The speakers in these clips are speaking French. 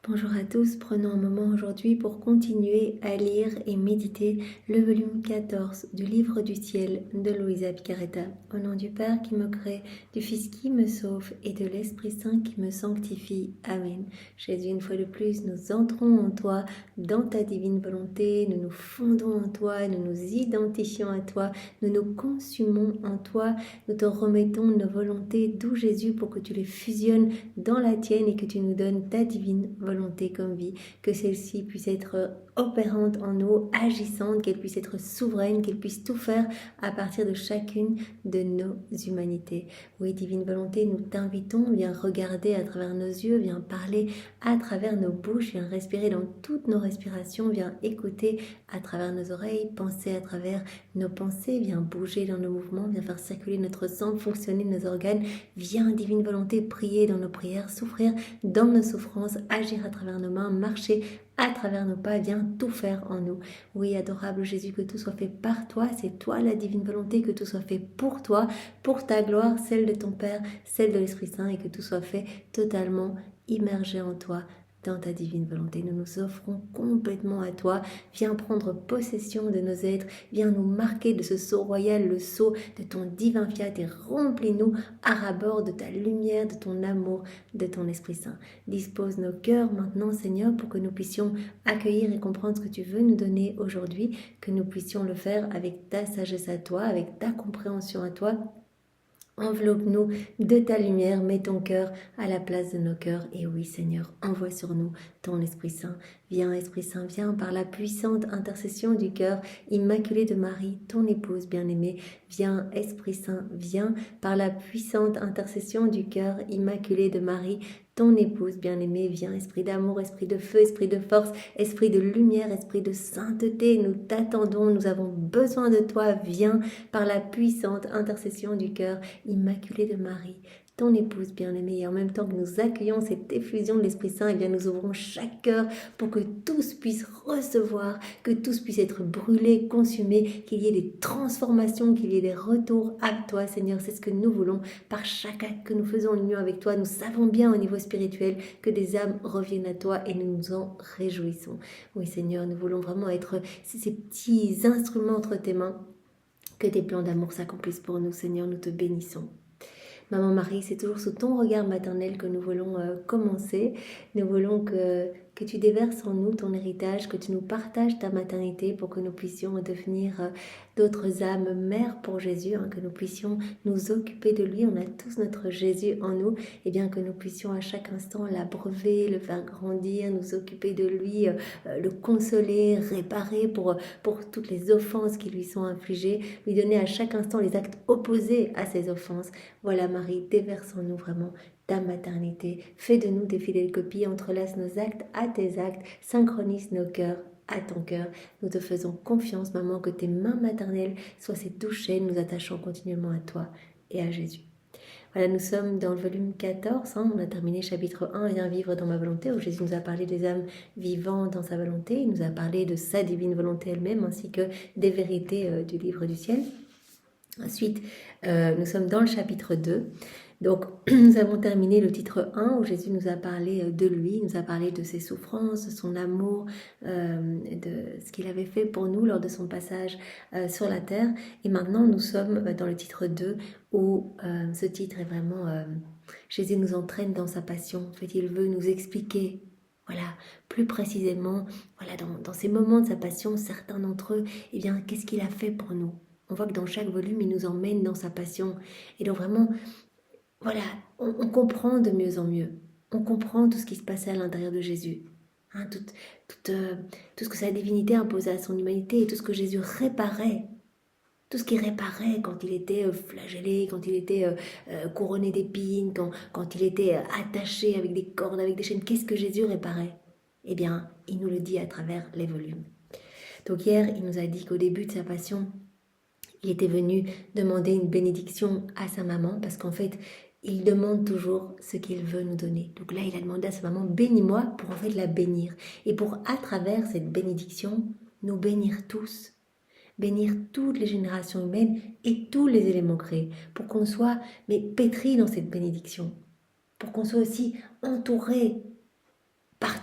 Bonjour à tous, prenons un moment aujourd'hui pour continuer à lire et méditer le volume 14 du Livre du Ciel de Luisa Picaretta. Au nom du Père qui me crée, du Fils qui me sauve et de l'Esprit Saint qui me sanctifie. Amen. Jésus, une fois de plus, nous entrons en toi, dans ta divine volonté, nous nous fondons en toi, nous nous identifions à toi, nous nous consumons en toi, nous te remettons nos volontés, d'où Jésus, pour que tu les fusionnes dans la tienne et que tu nous donnes ta divine volonté comme vie, que celle-ci puisse être opérante en nous, agissante, qu'elle puisse être souveraine, qu'elle puisse tout faire à partir de chacune de nos humanités. Oui, divine volonté, nous t'invitons, viens regarder à travers nos yeux, viens parler à travers nos bouches, viens respirer dans toutes nos respirations, viens écouter à travers nos oreilles, penser à travers nos pensées, viens bouger dans nos mouvements, viens faire circuler notre sang, fonctionner nos organes, viens, divine volonté, prier dans nos prières, souffrir dans nos souffrances, agir à travers nos mains, marcher à travers nos pas, viens tout faire en nous. Oui, adorable Jésus, que tout soit fait par toi, c'est toi la divine volonté, que tout soit fait pour toi, pour ta gloire, celle de ton Père, celle de l'Esprit Saint, et que tout soit fait totalement immergé en toi, dans ta divine volonté. Nous nous offrons complètement à toi. Viens prendre possession de nos êtres. Viens nous marquer de ce sceau royal, le sceau de ton divin fiat, et remplis-nous à rabord de ta lumière, de ton amour, de ton Esprit Saint. Dispose nos cœurs maintenant, Seigneur, pour que nous puissions accueillir et comprendre ce que tu veux nous donner aujourd'hui, que nous puissions le faire avec ta sagesse à toi, avec ta compréhension à toi. Enveloppe-nous de ta lumière, mets ton cœur à la place de nos cœurs. Et oui, Seigneur, envoie sur nous ton Esprit Saint. Viens, Esprit Saint, viens par la puissante intercession du cœur immaculé de Marie, ton épouse bien-aimée. Viens, Esprit Saint, viens par la puissante intercession du cœur immaculé de Marie, ton épouse bien-aimée. Viens, Esprit d'amour, Esprit de feu, Esprit de force, Esprit de lumière, Esprit de sainteté. Nous t'attendons, nous avons besoin de toi. Viens par la puissante intercession du cœur immaculé de Marie, ton épouse bien-aimée. Et en même temps que nous accueillons cette effusion de l'Esprit Saint, et bien nous ouvrons chaque cœur pour que tous puissent recevoir, que tous puissent être brûlés, consumés, qu'il y ait des transformations, qu'il y ait des retours à toi, Seigneur. C'est ce que nous voulons par chaque acte que nous faisons en union avec toi. Nous savons bien au niveau spirituel que des âmes reviennent à toi et nous nous en réjouissons. Oui, Seigneur, nous voulons vraiment être ces petits instruments entre tes mains. Que tes plans d'amour s'accomplissent pour nous, Seigneur, nous te bénissons. Maman Marie, c'est toujours sous ton regard maternel que nous voulons commencer. Nous voulons que tu déverses en nous ton héritage, que tu nous partages ta maternité pour que nous puissions devenir d'autres âmes mères pour Jésus, que nous puissions nous occuper de lui. On a tous notre Jésus en nous, et bien que nous puissions à chaque instant l'abreuver, le faire grandir, nous occuper de lui, le consoler, réparer pour toutes les offenses qui lui sont infligées, lui donner à chaque instant les actes opposés à ces offenses. Voilà Marie, déverse en nous vraiment ta maternité. Fais de nous des fidèles copies, entrelace nos actes à tes actes, synchronise nos cœurs à ton cœur. Nous te faisons confiance, maman, que tes mains maternelles soient ces douces chaînes, nous attachons continuellement à toi et à Jésus. Voilà, nous sommes dans le volume 14, on a terminé chapitre 1, Viens vivre dans ma volonté, où Jésus nous a parlé des âmes vivant dans sa volonté, il nous a parlé de sa divine volonté elle-même, ainsi que des vérités du livre du ciel. Ensuite, nous sommes dans le chapitre 2. Donc, nous avons terminé le titre 1 où Jésus nous a parlé de lui, nous a parlé de ses souffrances, de son amour, de ce qu'il avait fait pour nous lors de son passage sur la terre. Et maintenant, nous sommes dans le titre 2 où ce titre est vraiment Jésus nous entraîne dans sa passion. En fait, il veut nous expliquer, voilà, plus précisément, voilà, dans ces moments de sa passion, certains d'entre eux, eh bien, qu'est-ce qu'il a fait pour nous? On voit que dans chaque volume, il nous emmène dans sa passion. Et donc vraiment, voilà, on comprend de mieux en mieux. On comprend tout ce qui se passait à l'intérieur de Jésus. Tout ce que sa divinité imposait à son humanité et tout ce que Jésus réparait. Tout ce qu'il réparait quand il était flagellé, quand il était couronné d'épines, quand il était attaché avec des cordes, avec des chaînes. Qu'est-ce que Jésus réparait? Eh bien, il nous le dit à travers les volumes. Donc hier, il nous a dit qu'au début de sa passion, il était venu demander une bénédiction à sa maman parce qu'en fait, il demande toujours ce qu'il veut nous donner. Donc là, il a demandé à sa maman, bénis-moi pour en fait la bénir. Et pour, à travers cette bénédiction, nous bénir tous. Bénir toutes les générations humaines et tous les éléments créés. Pour qu'on soit pétris dans cette bénédiction. Pour qu'on soit aussi entouré par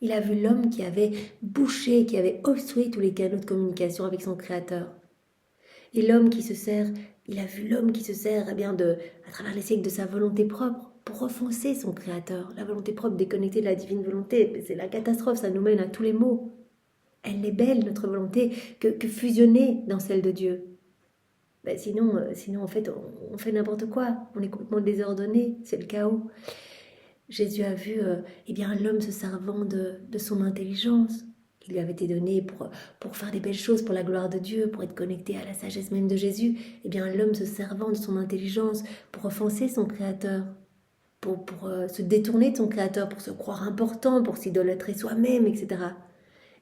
Il a vu l'homme qui avait bouché, qui avait obstrué tous les canaux de communication avec son Créateur. Et l'homme qui se sert, il a vu l'homme qui se sert à travers les siècles de sa volonté propre pour offenser son Créateur. La volonté propre déconnectée de la divine volonté, c'est la catastrophe, ça nous mène à tous les maux. Elle n'est belle, notre volonté, que fusionnée dans celle de Dieu. Sinon, en fait, on fait n'importe quoi. On est complètement désordonné, c'est le chaos. Jésus a vu l'homme se servant de son intelligence qui lui avait été donnée pour faire des belles choses pour la gloire de Dieu, pour être connecté à la sagesse même de Jésus. L'homme se servant de son intelligence pour offenser son Créateur, pour se détourner de son Créateur, pour se croire important, pour s'idolâtrer soi-même, etc.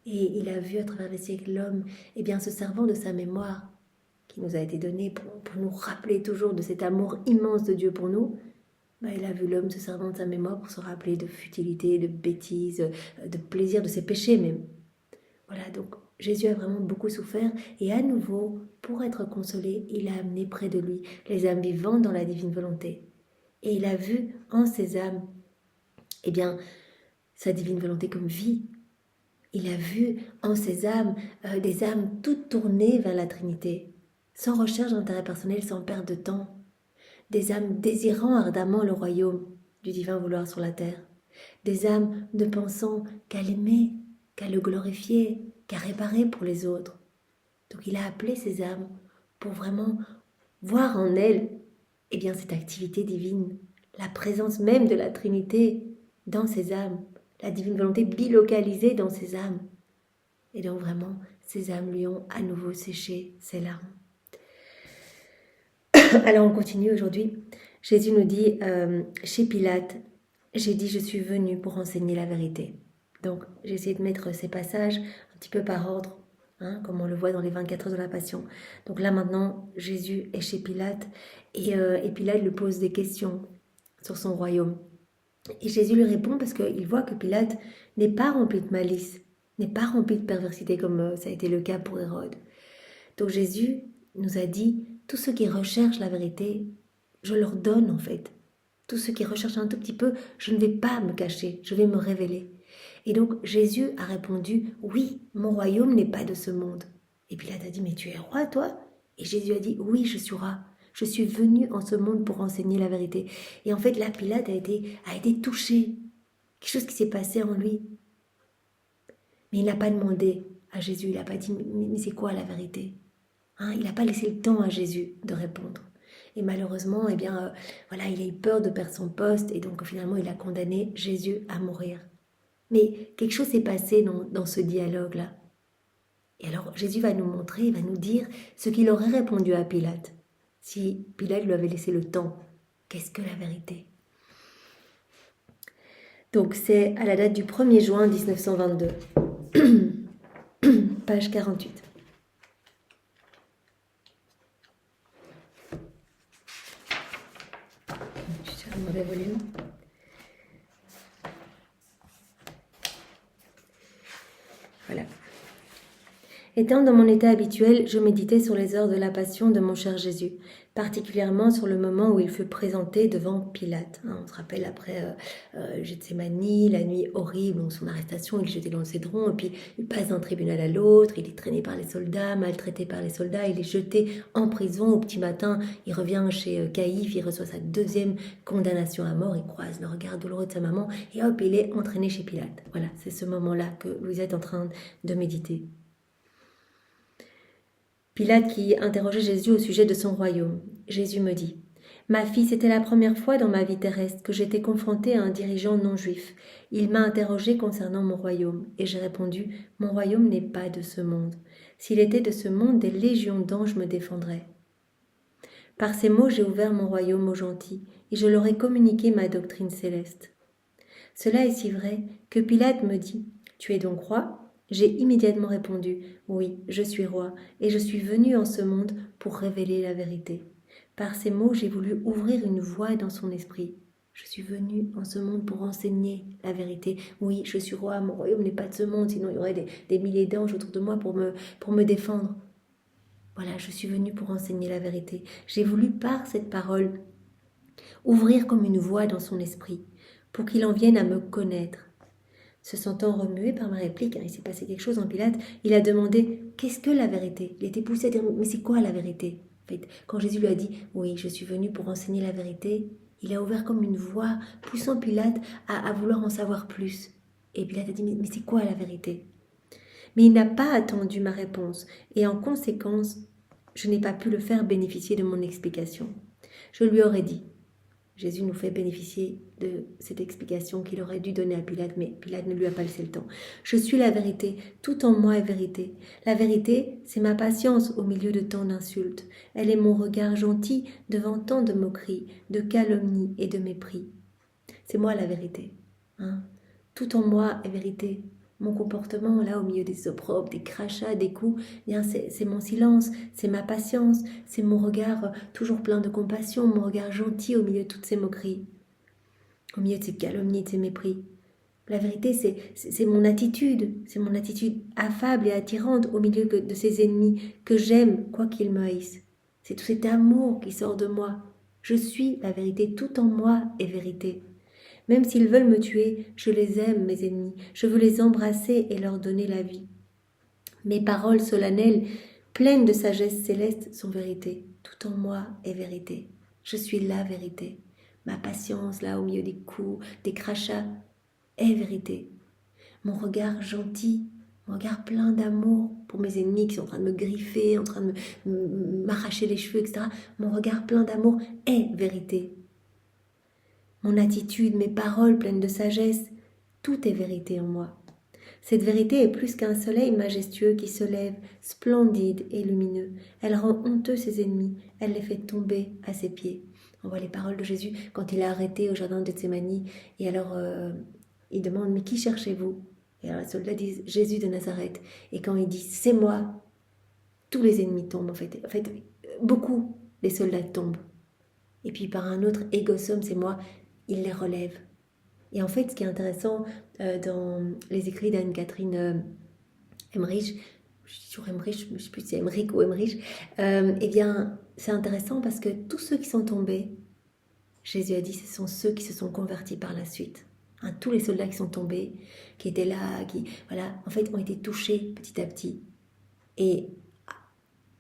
Et il a vu à travers les siècles l'homme se servant de sa mémoire qui nous a été donnée pour nous rappeler toujours de cet amour immense de Dieu pour nous. Il a vu l'homme se servant de sa mémoire pour se rappeler de futilité, de bêtises, de plaisir, de ses péchés même. Voilà, donc Jésus a vraiment beaucoup souffert et à nouveau, pour être consolé, il a amené près de lui les âmes vivantes dans la divine volonté. Et il a vu en ces âmes, sa divine volonté comme vie. Il a vu en ces âmes des âmes toutes tournées vers la Trinité, sans recherche d'intérêt personnel, sans perte de temps. Des âmes désirant ardemment le royaume du divin vouloir sur la terre. Des âmes ne pensant qu'à l'aimer, qu'à le glorifier, qu'à réparer pour les autres. Donc il a appelé ces âmes pour vraiment voir en elles cette activité divine, la présence même de la Trinité dans ces âmes, la divine volonté bilocalisée dans ces âmes. Et donc vraiment, ces âmes lui ont à nouveau séché ses larmes. Alors on continue aujourd'hui. Jésus nous dit, chez Pilate, j'ai dit je suis venu pour enseigner la vérité. Donc j'ai essayé de mettre ces passages un petit peu par ordre, comme on le voit dans les 24 heures de la Passion. Donc là maintenant, Jésus est chez Pilate et Pilate lui pose des questions sur son royaume. Et Jésus lui répond parce qu'il voit que Pilate n'est pas rempli de malice, n'est pas rempli de perversité comme ça a été le cas pour Hérode. Donc Jésus nous a dit, tous ceux qui recherchent la vérité, je leur donne en fait. Tous ceux qui recherchent un tout petit peu, je ne vais pas me cacher, je vais me révéler. Et donc Jésus a répondu, oui, mon royaume n'est pas de ce monde. Et Pilate a dit, mais tu es roi toi? Et Jésus a dit, oui, je suis roi. Je suis venu en ce monde pour enseigner la vérité. Et en fait là, Pilate a été touché. Quelque chose qui s'est passé en lui. Mais il n'a pas demandé à Jésus, il n'a pas dit, mais c'est quoi la vérité? Il n'a pas laissé le temps à Jésus de répondre. Et malheureusement, il a eu peur de perdre son poste et donc finalement, il a condamné Jésus à mourir. Mais quelque chose s'est passé dans ce dialogue-là. Et alors, Jésus va nous montrer, il va nous dire ce qu'il aurait répondu à Pilate. Si Pilate lui avait laissé le temps, qu'est-ce que la vérité? Donc, c'est à la date du 1er juin 1922, page 48. Un mauvais volume. Voilà. Étant dans mon état habituel, je méditais sur les heures de la passion de mon cher Jésus, particulièrement sur le moment où il fut présenté devant Pilate. On se rappelle après Gethsémani, la nuit horrible, son arrestation, il est jeté dans le cédron, et puis il passe d'un tribunal à l'autre, il est traîné par les soldats, maltraité par les soldats, il est jeté en prison au petit matin, il revient chez Caïphe, il reçoit sa deuxième condamnation à mort, il croise le regard douloureux de sa maman, et hop, il est entraîné chez Pilate. Voilà, c'est ce moment-là que vous êtes en train de méditer. Pilate qui interrogeait Jésus au sujet de son royaume. Jésus me dit, « Ma fille, c'était la première fois dans ma vie terrestre que j'étais confrontée à un dirigeant non juif. Il m'a interrogé concernant mon royaume, et j'ai répondu, « Mon royaume n'est pas de ce monde. S'il était de ce monde, des légions d'anges me défendraient. » Par ces mots, j'ai ouvert mon royaume aux gentils, et je leur ai communiqué ma doctrine céleste. Cela est si vrai que Pilate me dit, « Tu es donc roi ?» J'ai immédiatement répondu, « Oui, je suis roi, et je suis venu en ce monde pour révéler la vérité. » Par ces mots, j'ai voulu ouvrir une voie dans son esprit. Je suis venu en ce monde pour enseigner la vérité. Oui, je suis roi, mon royaume n'est pas de ce monde, sinon il y aurait des milliers d'anges autour de moi pour me défendre. Voilà, je suis venu pour enseigner la vérité. J'ai voulu, par cette parole, ouvrir comme une voie dans son esprit, pour qu'il en vienne à me connaître. Se sentant remué par ma réplique, il s'est passé quelque chose en Pilate, il a demandé « Qu'est-ce que la vérité ?» Il était poussé à dire « Mais c'est quoi la vérité ?» En fait, quand Jésus lui a dit « Oui, je suis venu pour enseigner la vérité », il a ouvert comme une voie, poussant Pilate à vouloir en savoir plus. Et Pilate a dit « Mais c'est quoi la vérité ?» Mais il n'a pas attendu ma réponse, et en conséquence, je n'ai pas pu le faire bénéficier de mon explication. Je lui aurais dit. Jésus nous fait bénéficier de cette explication qu'il aurait dû donner à Pilate, mais Pilate ne lui a pas laissé le temps. Je suis la vérité, tout en moi est vérité. La vérité, c'est ma patience au milieu de tant d'insultes. Elle est mon regard gentil devant tant de moqueries, de calomnies et de mépris. C'est moi la vérité. Hein? Tout en moi est vérité. Mon comportement, là, au milieu des opprobres, des crachats, des coups, bien, c'est mon silence, c'est ma patience, c'est mon regard toujours plein de compassion, mon regard gentil au milieu de toutes ces moqueries, au milieu de ces calomnies, de ces mépris. La vérité, c'est mon attitude affable et attirante au milieu de ces ennemis que j'aime, quoi qu'ils me haïssent. C'est tout cet amour qui sort de moi. Je suis la vérité, tout en moi est vérité. Même s'ils veulent me tuer, je les aime, mes ennemis. Je veux les embrasser et leur donner la vie. Mes paroles solennelles, pleines de sagesse céleste, sont vérité. Tout en moi est vérité. Je suis la vérité. Ma patience, là, au milieu des coups, des crachats, est vérité. Mon regard gentil, mon regard plein d'amour pour mes ennemis qui sont en train de me griffer, en train de m'arracher les cheveux, etc. Mon regard plein d'amour est vérité. Mon attitude, mes paroles pleines de sagesse, tout est vérité en moi. Cette vérité est plus qu'un soleil majestueux qui se lève, splendide et lumineux. Elle rend honteux ses ennemis, elle les fait tomber à ses pieds. On voit les paroles de Jésus quand il est arrêté au jardin de Gethsémani, et alors il demande « Mais qui cherchez-vous ?» Et alors les soldats disent « Jésus de Nazareth ». Et quand il dit « C'est moi », tous les ennemis tombent en fait. En fait, beaucoup des soldats tombent. Et puis par un autre « Égosum, c'est moi », il les relève. Et en fait, ce qui est intéressant dans les écrits d'Anne-Catherine Emmerich, je dis toujours Emmerich, je ne sais plus si c'est Emmerich ou Emmerich, eh bien, c'est intéressant parce que tous ceux qui sont tombés, Jésus a dit, ce sont ceux qui se sont convertis par la suite. Hein, tous les soldats qui sont tombés, qui étaient là, qui, voilà, en fait, ont été touchés petit à petit. Et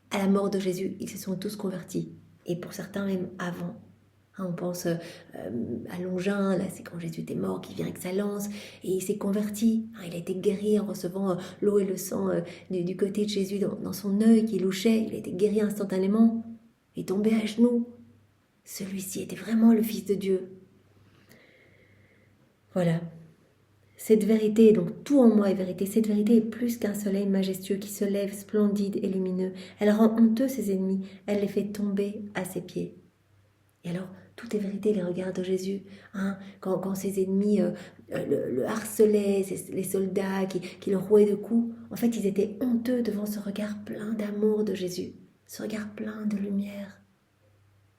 à la mort de Jésus, ils se sont tous convertis. Et pour certains, même avant. On pense à Longin, là c'est quand Jésus était mort, qui vient avec sa lance, et il s'est converti. Il a été guéri en recevant l'eau et le sang du côté de Jésus dans son œil qui louchait. Il a été guéri instantanément, et tombé à genoux. Celui-ci était vraiment le Fils de Dieu. Voilà. Cette vérité, donc tout en moi est vérité, cette vérité est plus qu'un soleil majestueux qui se lève splendide et lumineux. Elle rend honteux ses ennemis, elle les fait tomber à ses pieds. Et alors, tout est vérité, les regards de Jésus. Hein, quand ses ennemis le harcelaient, les soldats qui le rouaient de coups, en fait, ils étaient honteux devant ce regard plein d'amour de Jésus, ce regard plein de lumière,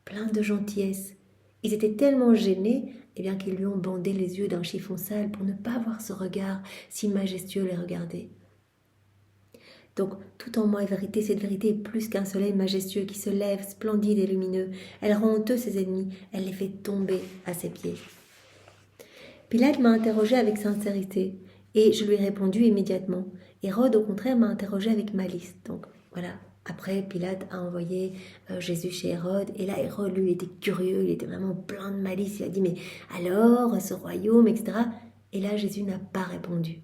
plein de gentillesse. Ils étaient tellement gênés bien qu'ils lui ont bandé les yeux d'un chiffon sale pour ne pas voir ce regard si majestueux les regarder. Donc, tout en moi est vérité, cette vérité est plus qu'un soleil majestueux qui se lève, splendide et lumineux. Elle rend honteux ses ennemis, elle les fait tomber à ses pieds. Pilate m'a interrogé avec sincérité, et je lui ai répondu immédiatement. Hérode, au contraire, m'a interrogé avec malice. Donc, voilà. Après, Pilate a envoyé Jésus chez Hérode, et là, Hérode, lui, il était curieux, il était vraiment plein de malice. Il a dit, mais alors, ce royaume, etc. Et là, Jésus n'a pas répondu.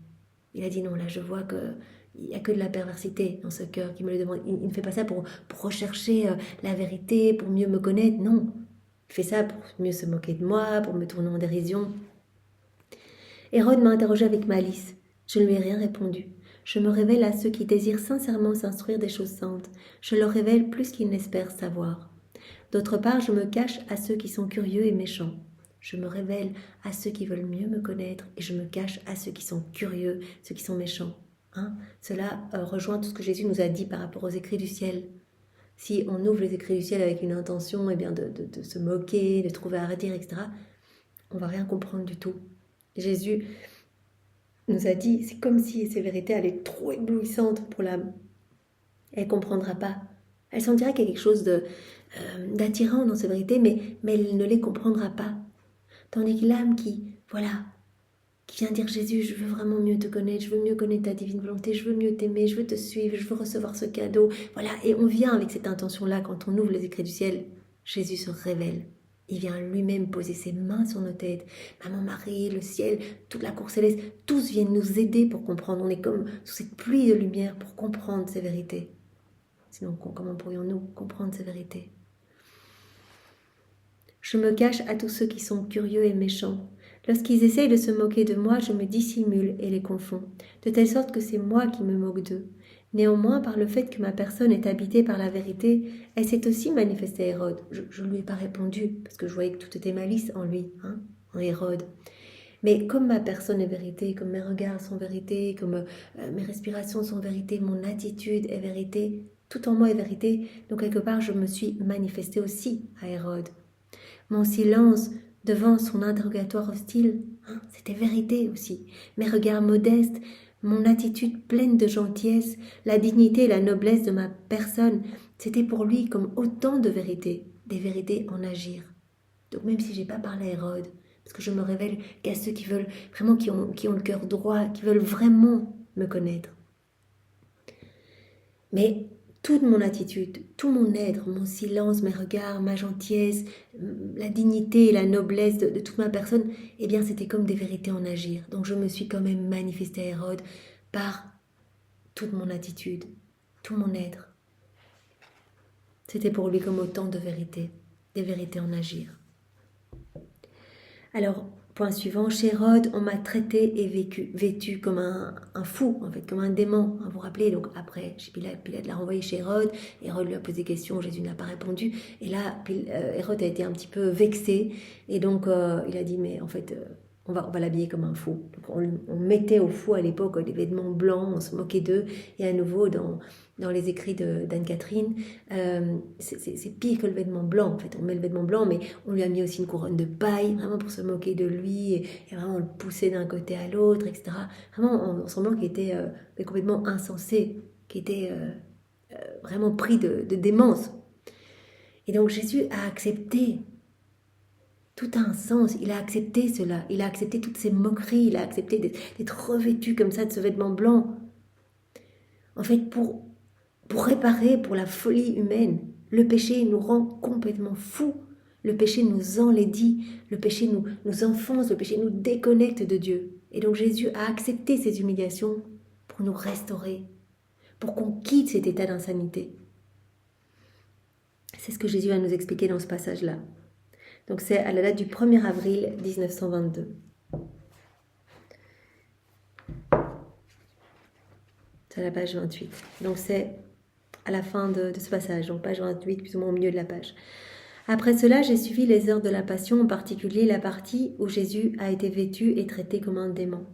Il a dit, non, là, je vois que il n'y a que de la perversité dans ce cœur qui me le demande. Il ne fait pas ça pour rechercher la vérité, pour mieux me connaître. Non, il fait ça pour mieux se moquer de moi, pour me tourner en dérision. Hérode m'a interrogé avec malice. Je ne lui ai rien répondu. Je me révèle à ceux qui désirent sincèrement s'instruire des choses saintes. Je leur révèle plus qu'ils n'espèrent savoir. D'autre part, je me cache à ceux qui sont curieux et méchants. Je me révèle à ceux qui veulent mieux me connaître et je me cache à ceux qui sont curieux, ceux qui sont méchants. Cela rejoint tout ce que Jésus nous a dit par rapport aux écrits du ciel. Si on ouvre les écrits du ciel avec une intention de se moquer, de trouver à redire, etc., on ne va rien comprendre du tout. Jésus nous a dit, c'est comme si ces vérités allaient être trop éblouissantes pour l'âme. Elle ne comprendra pas. Elle sentira qu'il y a quelque chose d'attirant dans ces vérités, mais elle ne les comprendra pas. Tandis que l'âme qui, voilà, qui vient dire Jésus, je veux vraiment mieux te connaître, je veux mieux connaître ta divine volonté, je veux mieux t'aimer, je veux te suivre, je veux recevoir ce cadeau. Voilà, et on vient avec cette intention-là, quand on ouvre les écrits du ciel, Jésus se révèle. Il vient lui-même poser ses mains sur nos têtes. Maman Marie, le ciel, toute la cour céleste, tous viennent nous aider pour comprendre. On est comme sous cette pluie de lumière pour comprendre ces vérités. Sinon, comment pourrions-nous comprendre ces vérités? Je me cache à tous ceux qui sont curieux et méchants. Lorsqu'ils essayent de se moquer de moi, je me dissimule et les confonds, de telle sorte que c'est moi qui me moque d'eux. Néanmoins, par le fait que ma personne est habitée par la vérité, elle s'est aussi manifestée à Hérode. Je ne lui ai pas répondu, parce que je voyais que tout était malice en lui, en Hérode. Mais comme ma personne est vérité, comme mes regards sont vérité, comme mes respirations sont vérité, mon attitude est vérité, tout en moi est vérité, donc quelque part je me suis manifestée aussi à Hérode. Mon silence devant son interrogatoire hostile, c'était vérité aussi. Mes regards modestes, mon attitude pleine de gentillesse, la dignité et la noblesse de ma personne, c'était pour lui comme autant de vérités, des vérités en agir. Donc même si j'ai pas parlé à Hérode, parce que je me révèle qu'à ceux qui veulent vraiment, qui ont le cœur droit, qui veulent vraiment me connaître. Mais toute mon attitude, tout mon être, mon silence, mes regards, ma gentillesse, la dignité et la noblesse de toute ma personne, eh bien c'était comme des vérités en agir. Donc je me suis quand même manifestée à Hérode par toute mon attitude, tout mon être. C'était pour lui comme autant de vérités, des vérités en agir. Alors, point suivant, chez Hérode, on m'a traité et vêtu comme un fou, en fait, comme un démon. Vous vous rappelez, donc après, Pilate l'a renvoyé chez Hérode, Hérode lui a posé des questions, Jésus n'a pas répondu, et là, Hérode a été un petit peu vexé, et donc il a dit, mais en fait, on va l'habiller comme un fou. Donc on mettait au fou à l'époque des vêtements blancs, on se moquait d'eux, et à nouveau, dans les écrits d'Anne-Catherine, c'est pire que le vêtement blanc. En fait, on met le vêtement blanc, mais on lui a mis aussi une couronne de paille, vraiment pour se moquer de lui, et vraiment le pousser d'un côté à l'autre, etc. Vraiment, on semblant qu'il était complètement insensé, qu'il était vraiment pris de démence. Et donc Jésus a accepté. Tout a un sens, il a accepté cela, il a accepté toutes ces moqueries, il a accepté d'être revêtu comme ça de ce vêtement blanc. En fait, pour réparer, pour la folie humaine, le péché nous rend complètement fous. Le péché nous enlaidit, le péché nous enfonce, le péché nous déconnecte de Dieu. Et donc Jésus a accepté ces humiliations pour nous restaurer, pour qu'on quitte cet état d'insanité. C'est ce que Jésus va nous expliquer dans ce passage-là. Donc c'est à la date du 1er avril 1922. C'est à la page 28. Donc c'est à la fin de ce passage, donc page 28, plus ou moins au milieu de la page. Après cela, j'ai suivi les heures de la Passion, en particulier la partie où Jésus a été vêtu et traité comme un démon.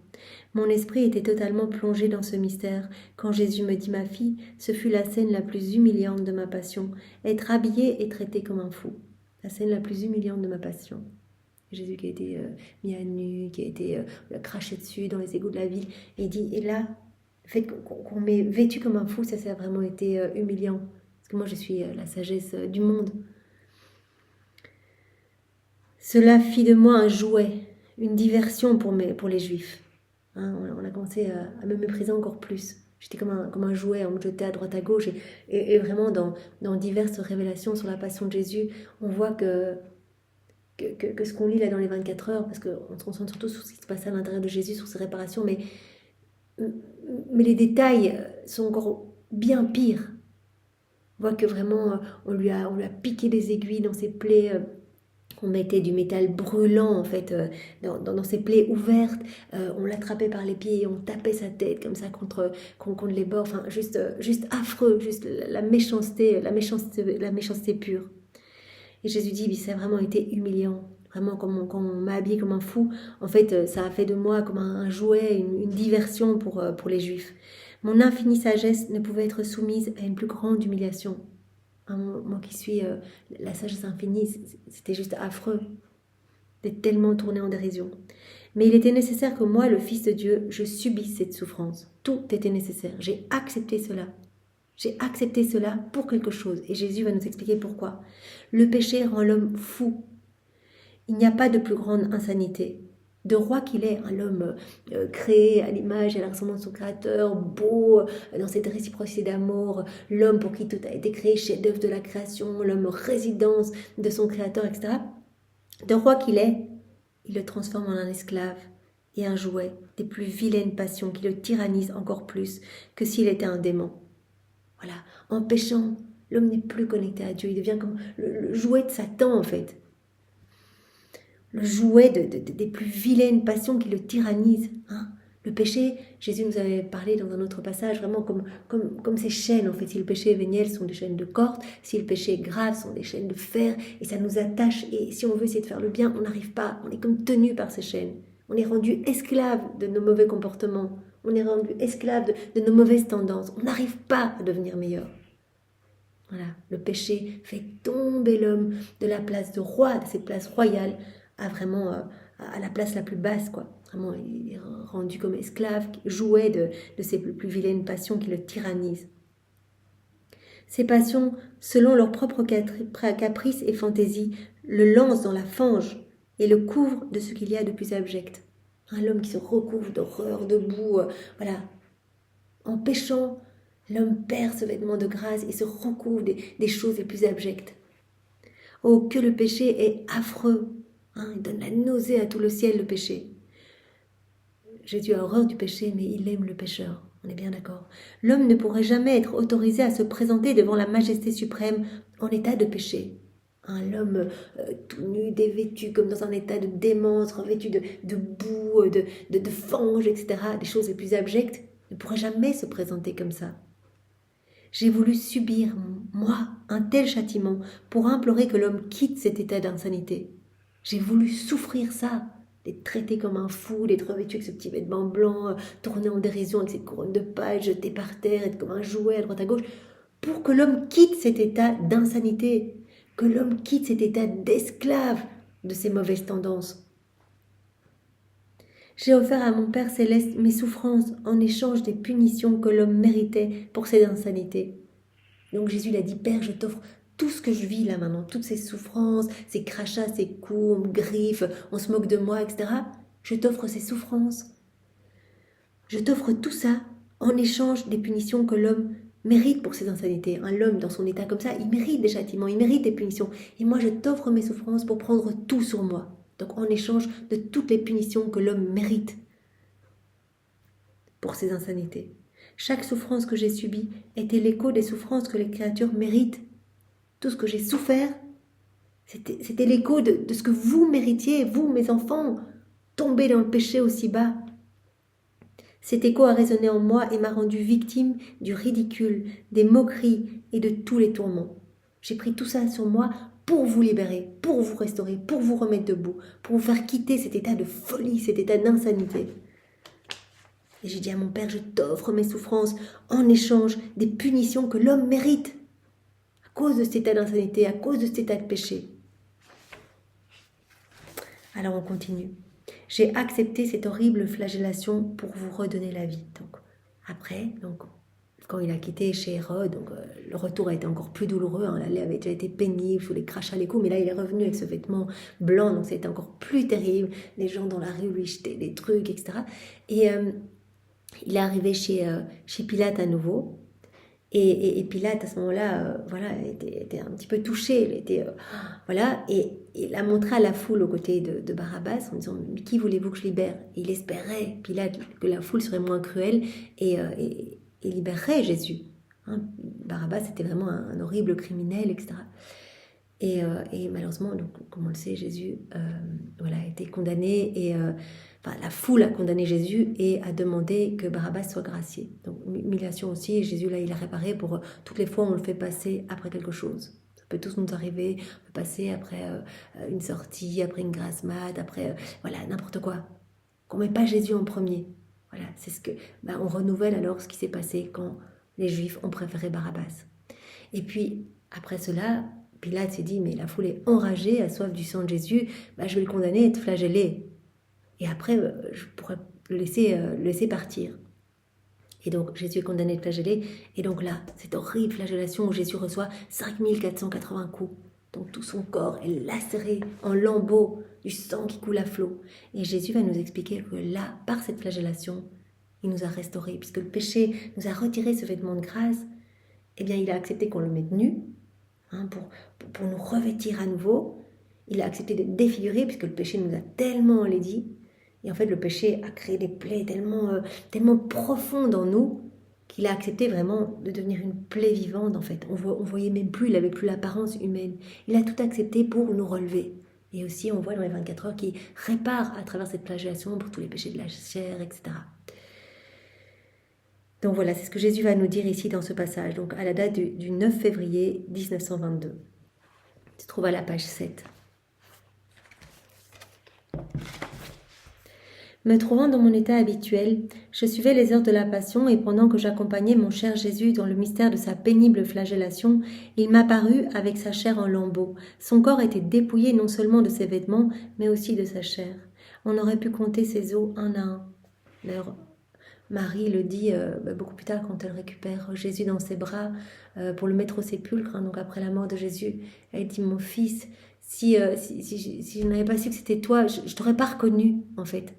Mon esprit était totalement plongé dans ce mystère. Quand Jésus me dit « Ma fille », ce fut la scène la plus humiliante de ma passion, être habillé et traité comme un fou. La scène la plus humiliante de ma passion. Jésus qui a été mis à nu, qui a été craché dessus dans les égouts de la ville. Et il dit, et là, le fait qu'on m'ait vêtu comme un fou, ça a vraiment été humiliant. Parce que moi, je suis la sagesse du monde. Cela fit de moi un jouet, une diversion pour les Juifs. On a commencé à me mépriser encore plus. J'étais comme un jouet, on me jetait à droite à gauche. Et vraiment, dans diverses révélations sur la passion de Jésus, on voit que ce qu'on lit là dans les 24 heures, parce qu'on se concentre surtout sur ce qui se passe à l'intérieur de Jésus, sur ses réparations, mais les détails sont encore bien pires. On voit que vraiment, on lui a piqué des aiguilles dans ses plaies, on mettait du métal brûlant en fait dans ses plaies ouvertes, on l'attrapait par les pieds et on tapait sa tête comme ça contre les bords, enfin juste affreux, juste la méchanceté pure. Et Jésus dit, ça a vraiment été humiliant. Vraiment, quand on m'a habillé comme un fou, en fait, ça a fait de moi comme un jouet, une diversion pour les Juifs. Mon infinie sagesse ne pouvait être soumise à une plus grande humiliation. Moi qui suis la sagesse infinie, c'était juste affreux d'être tellement tourné en dérision. Mais il était nécessaire que moi, le Fils de Dieu, je subisse cette souffrance. Tout était nécessaire. J'ai accepté cela. J'ai accepté cela pour quelque chose. Et Jésus va nous expliquer pourquoi. Le péché rend l'homme fou. Il n'y a pas de plus grande insanité. de roi qu'il est, l'homme créé à l'image et à la ressemblance de son créateur, beau, dans cette réciprocité d'amour, l'homme pour qui tout a été créé, chef-d'œuvre de la création, l'homme résidence de son créateur, etc. De roi qu'il est, il le transforme en un esclave et un jouet des plus vilaines passions qui le tyrannisent encore plus que s'il était un démon. Voilà, en péchant, l'homme n'est plus connecté à Dieu, il devient comme le jouet de Satan en fait. Le jouet des plus vilaines passions qui le tyrannisent. Le péché, Jésus nous avait parlé dans un autre passage, vraiment comme ces chaînes. En fait, si le péché est véniel, ce sont des chaînes de corde. Si le péché est grave, ce sont des chaînes de fer. Et ça nous attache. Et si on veut essayer de faire le bien, on n'arrive pas. On est comme tenu par ces chaînes. On est rendu esclave de nos mauvais comportements. On est rendu esclave de nos mauvaises tendances. On n'arrive pas à devenir meilleur. Voilà, le péché fait tomber l'homme de la place de roi, de cette place royale, à vraiment à la place la plus basse, quoi. Vraiment, il est rendu comme esclave, jouet de ces plus vilaines passions qui le tyrannisent. Ces passions, selon leurs propres caprices et fantaisies, le lancent dans la fange et le couvrent de ce qu'il y a de plus abject. L'homme qui se recouvre d'horreur, de boue, voilà. En péchant, l'homme perd ce vêtement de grâce et se recouvre des choses les plus abjectes. Oh, que le péché est affreux. Il donne la nausée à tout le ciel, le péché. Jésus a horreur du péché, mais il aime le pécheur. On est bien d'accord. L'homme ne pourrait jamais être autorisé à se présenter devant la majesté suprême en état de péché. L'homme tout nu, dévêtu, comme dans un état de démence, revêtu de boue, de fange, etc., des choses les plus abjectes, ne pourrait jamais se présenter comme ça. J'ai voulu subir, moi, un tel châtiment pour implorer que l'homme quitte cet état d'insanité. J'ai voulu souffrir ça, d'être traité comme un fou, d'être revêtu avec ce petit vêtement blanc, tourné en dérision avec cette couronne de paille, jeté par terre, être comme un jouet à droite à gauche, pour que l'homme quitte cet état d'insanité, que l'homme quitte cet état d'esclave de ses mauvaises tendances. J'ai offert à mon Père céleste mes souffrances en échange des punitions que l'homme méritait pour ses insanités. Donc Jésus l'a dit, Père, je t'offre tout ce que je vis là maintenant, toutes ces souffrances, ces crachats, ces coups, on me griffe, on se moque de moi, etc. Je t'offre ces souffrances. Je t'offre tout ça en échange des punitions que l'homme mérite pour ses insanités. L'homme dans son état comme ça, il mérite des châtiments, il mérite des punitions. Et moi, je t'offre mes souffrances pour prendre tout sur moi. Donc en échange de toutes les punitions que l'homme mérite pour ses insanités. Chaque souffrance que j'ai subie était l'écho des souffrances que les créatures méritent. Tout ce que j'ai souffert, c'était l'écho de ce que vous méritiez, vous, mes enfants, tombés dans le péché aussi bas. Cet écho a résonné en moi et m'a rendu victime du ridicule, des moqueries et de tous les tourments. J'ai pris tout ça sur moi pour vous libérer, pour vous restaurer, pour vous remettre debout, pour vous faire quitter cet état de folie, cet état d'insanité. Et j'ai dit à mon Père, je t'offre mes souffrances en échange des punitions que l'homme mérite à cause de cet état d'insanité, à cause de cet état de péché. Alors on continue. J'ai accepté cette horrible flagellation pour vous redonner la vie. Donc après, quand il a quitté chez Hérode, le retour a été encore plus douloureux. L'aller avait déjà été pénible, sous les crachats, les coups, mais là il est revenu avec ce vêtement blanc, donc c'était encore plus terrible. Les gens dans la rue lui jetaient des trucs, etc. Et il est arrivé chez Pilate à nouveau. Et Pilate, à ce moment-là, était un petit peu touché. Il était, et il a montré à la foule aux côtés de Barabbas en disant « Qui voulez-vous que je libère ?» Il espérait, Pilate, que la foule serait moins cruelle et libérerait Jésus. Barabbas était vraiment un horrible criminel, etc. Et malheureusement, donc, comme on le sait, Jésus a été condamné et la foule a condamné Jésus et a demandé que Barabbas soit gracié. Donc humiliation aussi, et Jésus là il a réparé pour toutes les fois où on le fait passer après quelque chose. Ça peut tous nous arriver, on peut passer après une sortie, après une grasse mat, après n'importe quoi. Qu'on ne met pas Jésus en premier. Voilà, c'est ce que on renouvelle alors ce qui s'est passé quand les Juifs ont préféré Barabbas. Et puis après cela, Pilate s'est dit, mais la foule est enragée, a soif du sang de Jésus, je vais le condamner et être flagellé. Et après, je pourrais le laisser partir. Et donc, Jésus est condamné à être flagellé. Et donc là, cette horrible flagellation où Jésus reçoit 5480 coups. Donc tout son corps est lacéré en lambeaux, du sang qui coule à flot. Et Jésus va nous expliquer que là, par cette flagellation, il nous a restaurés, puisque le péché nous a retiré ce vêtement de grâce. Eh bien, il a accepté qu'on le mette nu, pour nous revêtir à nouveau. Il a accepté d'être défiguré, puisque le péché nous a tellement enlaidis. Et en fait, le péché a créé des plaies tellement profondes en nous, qu'il a accepté vraiment de devenir une plaie vivante, en fait. On voyait même plus, il n'avait plus l'apparence humaine. Il a tout accepté pour nous relever. Et aussi, on voit dans les 24 heures qu'il répare à travers cette flagellation pour tous les péchés de la chair, etc. Donc voilà, c'est ce que Jésus va nous dire ici dans ce passage, donc à la date du 9 février 1922. Se trouve à la page 7. Me trouvant dans mon état habituel, je suivais les heures de la Passion et pendant que j'accompagnais mon cher Jésus dans le mystère de sa pénible flagellation, il m'apparut avec sa chair en lambeaux. Son corps était dépouillé non seulement de ses vêtements, mais aussi de sa chair. On aurait pu compter ses os un à un. D'ailleurs, Marie le dit beaucoup plus tard quand elle récupère Jésus dans ses bras pour le mettre au sépulcre, donc après la mort de Jésus. Elle dit, mon fils, si je n'avais pas su que c'était toi, je ne t'aurais pas reconnu en fait.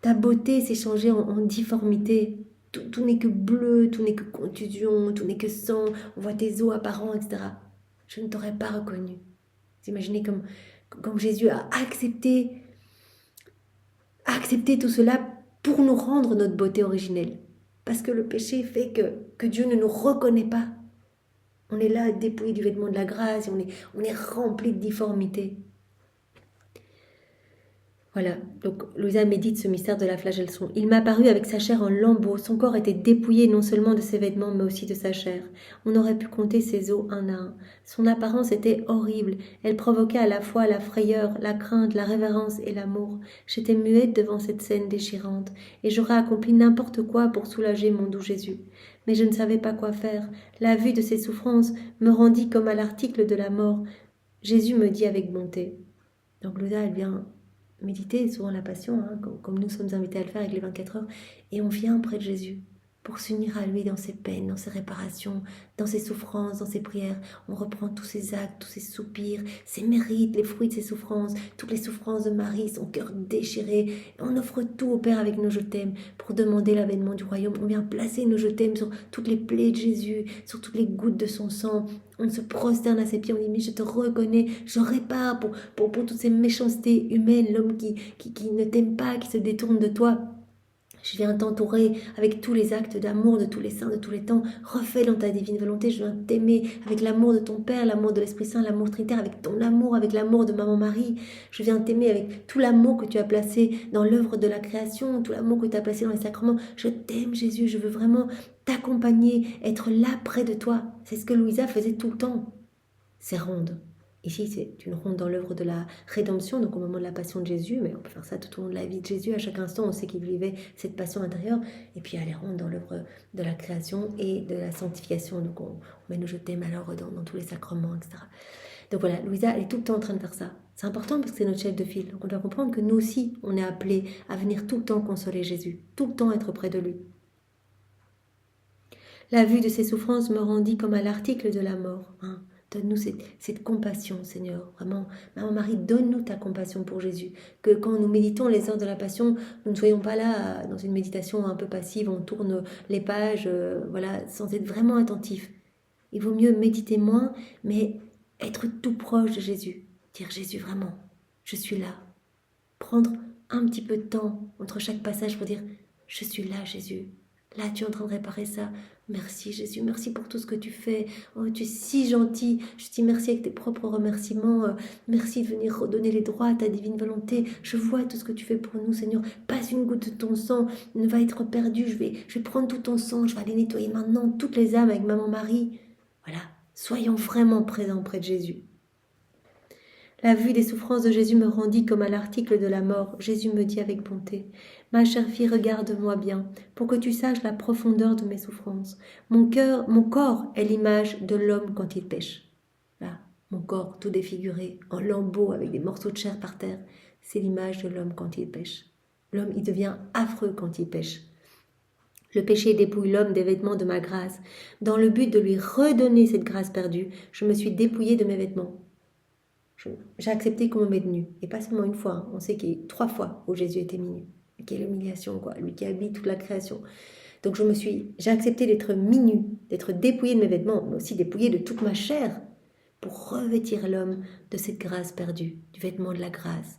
Ta beauté s'est changée en difformité. Tout n'est que bleu, tout n'est que contusion, tout n'est que sang, on voit tes os apparents, etc. Je ne t'aurais pas reconnu. Vous imaginez comme Jésus a accepté tout cela pour nous rendre notre beauté originelle. Parce que le péché fait que Dieu ne nous reconnaît pas. On est là dépouillé du vêtement de la grâce, et on est rempli de difformité. Voilà, donc Louisa médite ce mystère de la flagellation. Il m'apparut avec sa chair en lambeaux, son corps était dépouillé non seulement de ses vêtements, mais aussi de sa chair. On aurait pu compter ses os un à un. Son apparence était horrible, elle provoquait à la fois la frayeur, la crainte, la révérence et l'amour. J'étais muette devant cette scène déchirante, et j'aurais accompli n'importe quoi pour soulager mon doux Jésus. Mais je ne savais pas quoi faire. La vue de ses souffrances me rendit comme à l'article de la mort. Jésus me dit avec bonté. Donc Louisa, elle vient méditer souvent la passion, comme nous sommes invités à le faire avec les 24 heures, et on vient près de Jésus pour s'unir à lui dans ses peines, dans ses réparations, dans ses souffrances, dans ses prières. On reprend tous ses actes, tous ses soupirs, ses mérites, les fruits de ses souffrances, toutes les souffrances de Marie, son cœur déchiré. Et on offre tout au Père avec nos je t'aime pour demander l'avènement du royaume. On vient placer nos je t'aime sur toutes les plaies de Jésus, sur toutes les gouttes de son sang. On se prosterne à ses pieds, on dit, mais je te reconnais, je répare pour toutes ces méchancetés humaines, l'homme qui ne t'aime pas, qui se détourne de toi. Je viens t'entourer avec tous les actes d'amour de tous les saints, de tous les temps. Refais dans ta divine volonté. Je viens t'aimer avec l'amour de ton Père, l'amour de l'Esprit Saint, l'amour trinitaire, avec ton amour, avec l'amour de Maman Marie. Je viens t'aimer avec tout l'amour que tu as placé dans l'œuvre de la création, tout l'amour que tu as placé dans les sacrements. Je t'aime, Jésus. Je veux vraiment t'accompagner, être là près de toi. C'est ce que Louisa faisait tout le temps. C'est ronde. Ici, c'est une ronde dans l'œuvre de la rédemption, donc au moment de la passion de Jésus, mais on peut faire ça tout au long de la vie de Jésus. À chaque instant, on sait qu'il vivait cette passion intérieure. Et puis, elle est ronde dans l'œuvre de la création et de la sanctification. Donc, on met nos je t'aime alors dans tous les sacrements, etc. Donc voilà, Louisa, elle est tout le temps en train de faire ça. C'est important parce que c'est notre chef de file. Donc, on doit comprendre que nous aussi, on est appelés à venir tout le temps consoler Jésus, tout le temps être près de lui. La vue de ses souffrances me rendit comme à l'article de la mort, Donne-nous cette compassion, Seigneur. Vraiment, Maman Marie, donne-nous ta compassion pour Jésus. Que quand nous méditons les heures de la Passion, nous ne soyons pas là dans une méditation un peu passive, on tourne les pages, sans être vraiment attentifs. Il vaut mieux méditer moins, mais être tout proche de Jésus. Dire Jésus, vraiment, je suis là. Prendre un petit peu de temps entre chaque passage pour dire, je suis là, Jésus. Là, tu es en train de réparer ça. Merci Jésus, merci pour tout ce que tu fais. Oh, tu es si gentil. Je te dis merci avec tes propres remerciements. Merci de venir redonner les droits à ta divine volonté. Je vois tout ce que tu fais pour nous, Seigneur. Pas une goutte de ton sang ne va être perdue. Je vais prendre tout ton sang. Je vais aller nettoyer maintenant toutes les âmes avec Maman Marie. Voilà, soyons vraiment présents près de Jésus. La vue des souffrances de Jésus me rendit comme à l'article de la mort. Jésus me dit avec bonté, « Ma chère fille, regarde-moi bien, pour que tu saches la profondeur de mes souffrances. Mon corps est l'image de l'homme quand il pêche. » Là, mon corps tout défiguré, en lambeaux avec des morceaux de chair par terre, c'est l'image de l'homme quand il pêche. L'homme, il devient affreux quand il pêche. Le péché dépouille l'homme des vêtements de ma grâce. Dans le but de lui redonner cette grâce perdue, je me suis dépouillée de mes vêtements. J'ai accepté qu'on me mette nu. Et pas seulement une fois, hein. On sait qu'il y a eu 3 fois où Jésus était mis nu. Quelle humiliation, quoi. Lui qui habite toute la création. Donc j'ai accepté d'être mis nu, d'être dépouillée de mes vêtements, mais aussi dépouillée de toute ma chair, pour revêtir l'homme de cette grâce perdue, du vêtement de la grâce.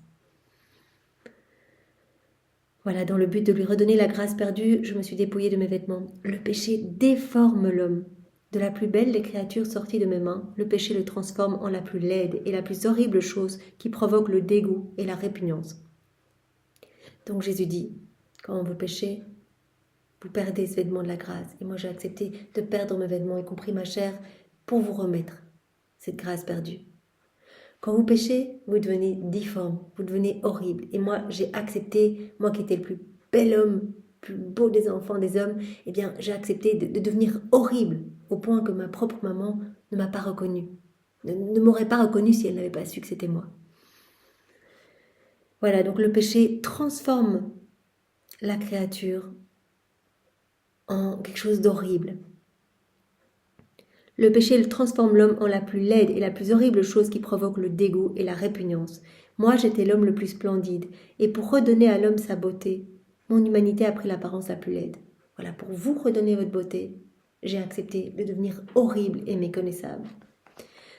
Voilà, dans le but de lui redonner la grâce perdue, je me suis dépouillée de mes vêtements. Le péché déforme l'homme. De la plus belle des créatures sorties de mes mains, le péché le transforme en la plus laide et la plus horrible chose qui provoque le dégoût et la répugnance. Donc Jésus dit, quand vous péchez, vous perdez ce vêtement de la grâce. Et moi j'ai accepté de perdre mes vêtements, y compris ma chair, pour vous remettre cette grâce perdue. Quand vous péchez, vous devenez difforme, vous devenez horrible. Et moi, j'ai accepté, moi qui étais le plus bel homme, plus beau des enfants, des hommes, eh bien, j'ai accepté de devenir horrible, au point que ma propre maman ne m'a pas reconnue, ne m'aurait pas reconnue si elle n'avait pas su que c'était moi. Voilà, donc le péché transforme la créature en quelque chose d'horrible. Le péché transforme l'homme en la plus laide et la plus horrible chose qui provoque le dégoût et la répugnance. Moi, j'étais l'homme le plus splendide, et pour redonner à l'homme sa beauté, mon humanité a pris l'apparence la plus laide. Voilà, pour vous redonner votre beauté, j'ai accepté de devenir horrible et méconnaissable.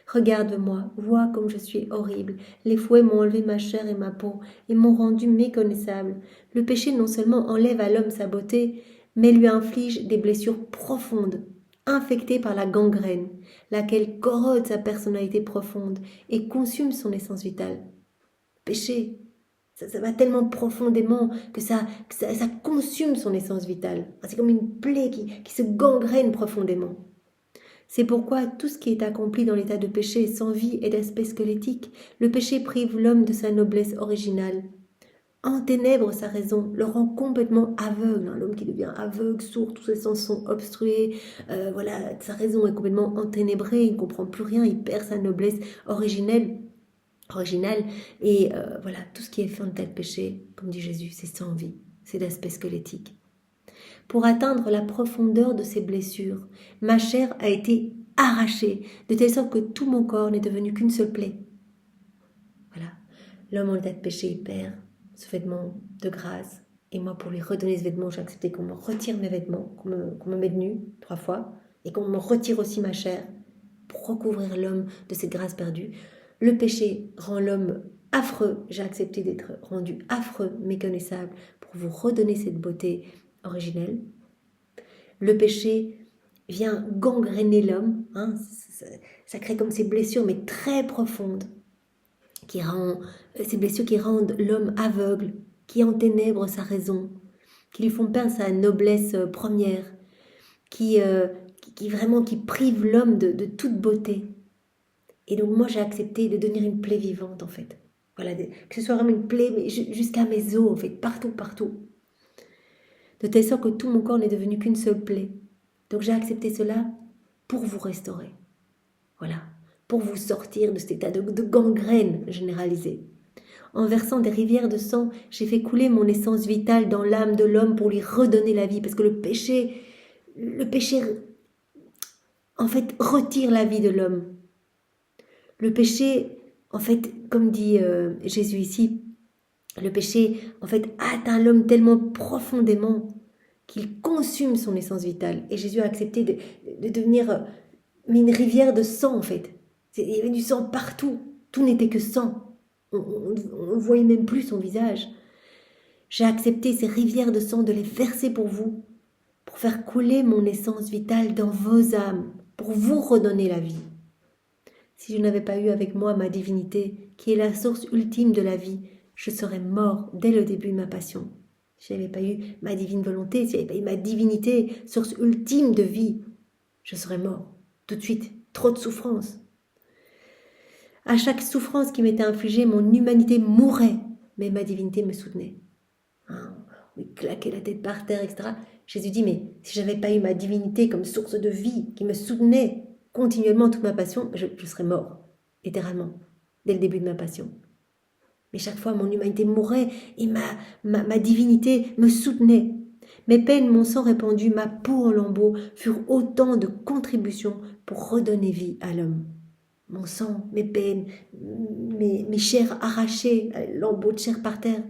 Regarde-moi, vois comme je suis horrible. Les fouets m'ont enlevé ma chair et ma peau, et m'ont rendu méconnaissable. Le péché non seulement enlève à l'homme sa beauté, mais lui inflige des blessures profondes, infectée par la gangrène, laquelle corrode sa personnalité profonde et consume son essence vitale. Péché, ça va tellement profondément que ça consume son essence vitale. C'est comme une plaie qui se gangrène profondément. C'est pourquoi tout ce qui est accompli dans l'état de péché est sans vie et d'aspect squelettique. Le péché prive l'homme de sa noblesse originale, enténèbre sa raison, le rend complètement aveugle. L'homme qui devient aveugle, sourd, tous ses sens sont obstrués, voilà, sa raison est complètement enténébrée, il ne comprend plus rien, il perd sa noblesse originale. Et voilà, tout ce qui est fait en tel péché, comme dit Jésus, c'est sans vie, c'est d'aspect squelettique. Pour atteindre la profondeur de ces blessures, ma chair a été arrachée, de telle sorte que tout mon corps n'est devenu qu'une seule plaie. Voilà, l'homme en état de péché, il perd ce vêtement de grâce. Et moi, pour lui redonner ce vêtement, j'ai accepté qu'on me retire mes vêtements, qu'on me mette nu 3 fois, et qu'on me retire aussi ma chair pour recouvrir l'homme de cette grâce perdue. Le péché rend l'homme affreux. J'ai accepté d'être rendu affreux, méconnaissable, pour vous redonner cette beauté originelle. Le péché vient gangréner l'homme, ça crée comme ces blessures, mais très profondes, ces blessures qui rendent l'homme aveugle, qui enténèbrent sa raison, qui lui font perdre sa noblesse première, qui privent l'homme de toute beauté. Et donc moi j'ai accepté de devenir une plaie vivante en fait. Voilà, que ce soit vraiment une plaie, mais jusqu'à mes os en fait, partout. De telle sorte que tout mon corps n'est devenu qu'une seule plaie. Donc j'ai accepté cela pour vous restaurer. Voilà, pour vous sortir de cet état de gangrène généralisée. En versant des rivières de sang, j'ai fait couler mon essence vitale dans l'âme de l'homme pour lui redonner la vie. Parce que le péché, en fait, retire la vie de l'homme. Le péché, en fait, comme dit Jésus ici, le péché, en fait, atteint l'homme tellement profondément qu'il consume son essence vitale. Et Jésus a accepté de devenir une rivière de sang, en fait. Il y avait du sang partout. Tout n'était que sang. On ne voyait même plus son visage. J'ai accepté ces rivières de sang de les verser pour vous, pour faire couler mon essence vitale dans vos âmes, pour vous redonner la vie. Si je n'avais pas eu avec moi ma divinité, qui est la source ultime de la vie, je serais mort dès le début de ma passion. Si je n'avais pas eu ma divine volonté, si je n'avais pas eu ma divinité, source ultime de vie, je serais mort tout de suite. Trop de souffrance. À chaque souffrance qui m'était infligée, mon humanité mourait, mais ma divinité me soutenait. Il claquait la tête par terre, etc. Jésus dit, mais si je n'avais pas eu ma divinité comme source de vie, qui me soutenait continuellement toute ma passion, je serais mort, littéralement, dès le début de ma passion. Mais chaque fois, mon humanité mourait et ma divinité me soutenait. Mes peines, mon sang répandu, ma peau en lambeaux furent autant de contributions pour redonner vie à l'homme. Mon sang, mes peines, mes chairs arrachées, lambeaux de chair par terre.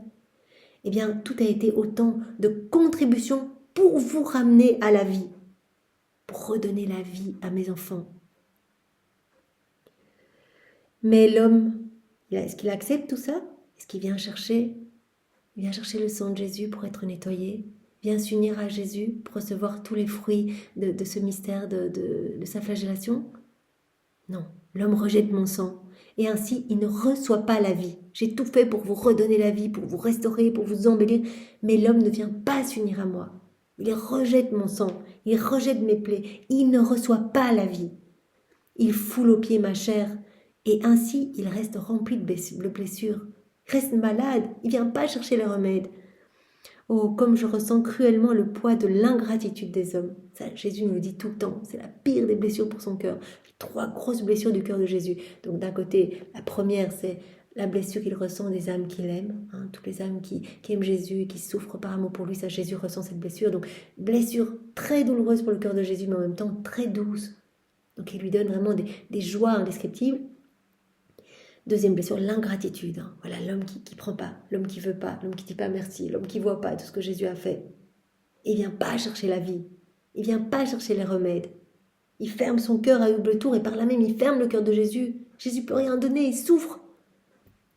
Eh bien, tout a été autant de contributions pour vous ramener à la vie, pour redonner la vie à mes enfants. Mais l'homme, est-ce qu'il accepte tout ça? Est-ce qu'il vient chercher? Il vient chercher le sang de Jésus pour être nettoyé, vient s'unir à Jésus pour recevoir tous les fruits de ce mystère de sa flagellation? Non, l'homme rejette mon sang, et ainsi il ne reçoit pas la vie. J'ai tout fait pour vous redonner la vie, pour vous restaurer, pour vous embellir, mais l'homme ne vient pas s'unir à moi. Il rejette mon sang, il rejette mes plaies, il ne reçoit pas la vie. Il foule aux pieds ma chair, et ainsi il reste rempli de blessures. Il reste malade, il ne vient pas chercher le remède. Oh, comme je ressens cruellement le poids de l'ingratitude des hommes. Ça, Jésus nous le dit tout le temps, c'est la pire des blessures pour son cœur. 3 grosses blessures du cœur de Jésus. Donc d'un côté, la première, c'est la blessure qu'il ressent des âmes qu'il aime, toutes les âmes qui aiment Jésus et qui souffrent par amour pour lui, ça Jésus ressent cette blessure. Donc blessure très douloureuse pour le cœur de Jésus, mais en même temps très douce. Donc il lui donne vraiment des joies indescriptibles. Deuxième blessure, l'ingratitude. Voilà, l'homme qui prend pas, l'homme qui veut pas, l'homme qui dit pas merci, l'homme qui voit pas tout ce que Jésus a fait. Il vient pas chercher la vie, il vient pas chercher les remèdes. Il ferme son cœur à double tour et par là même il ferme le cœur de Jésus. Jésus peut rien donner, il souffre.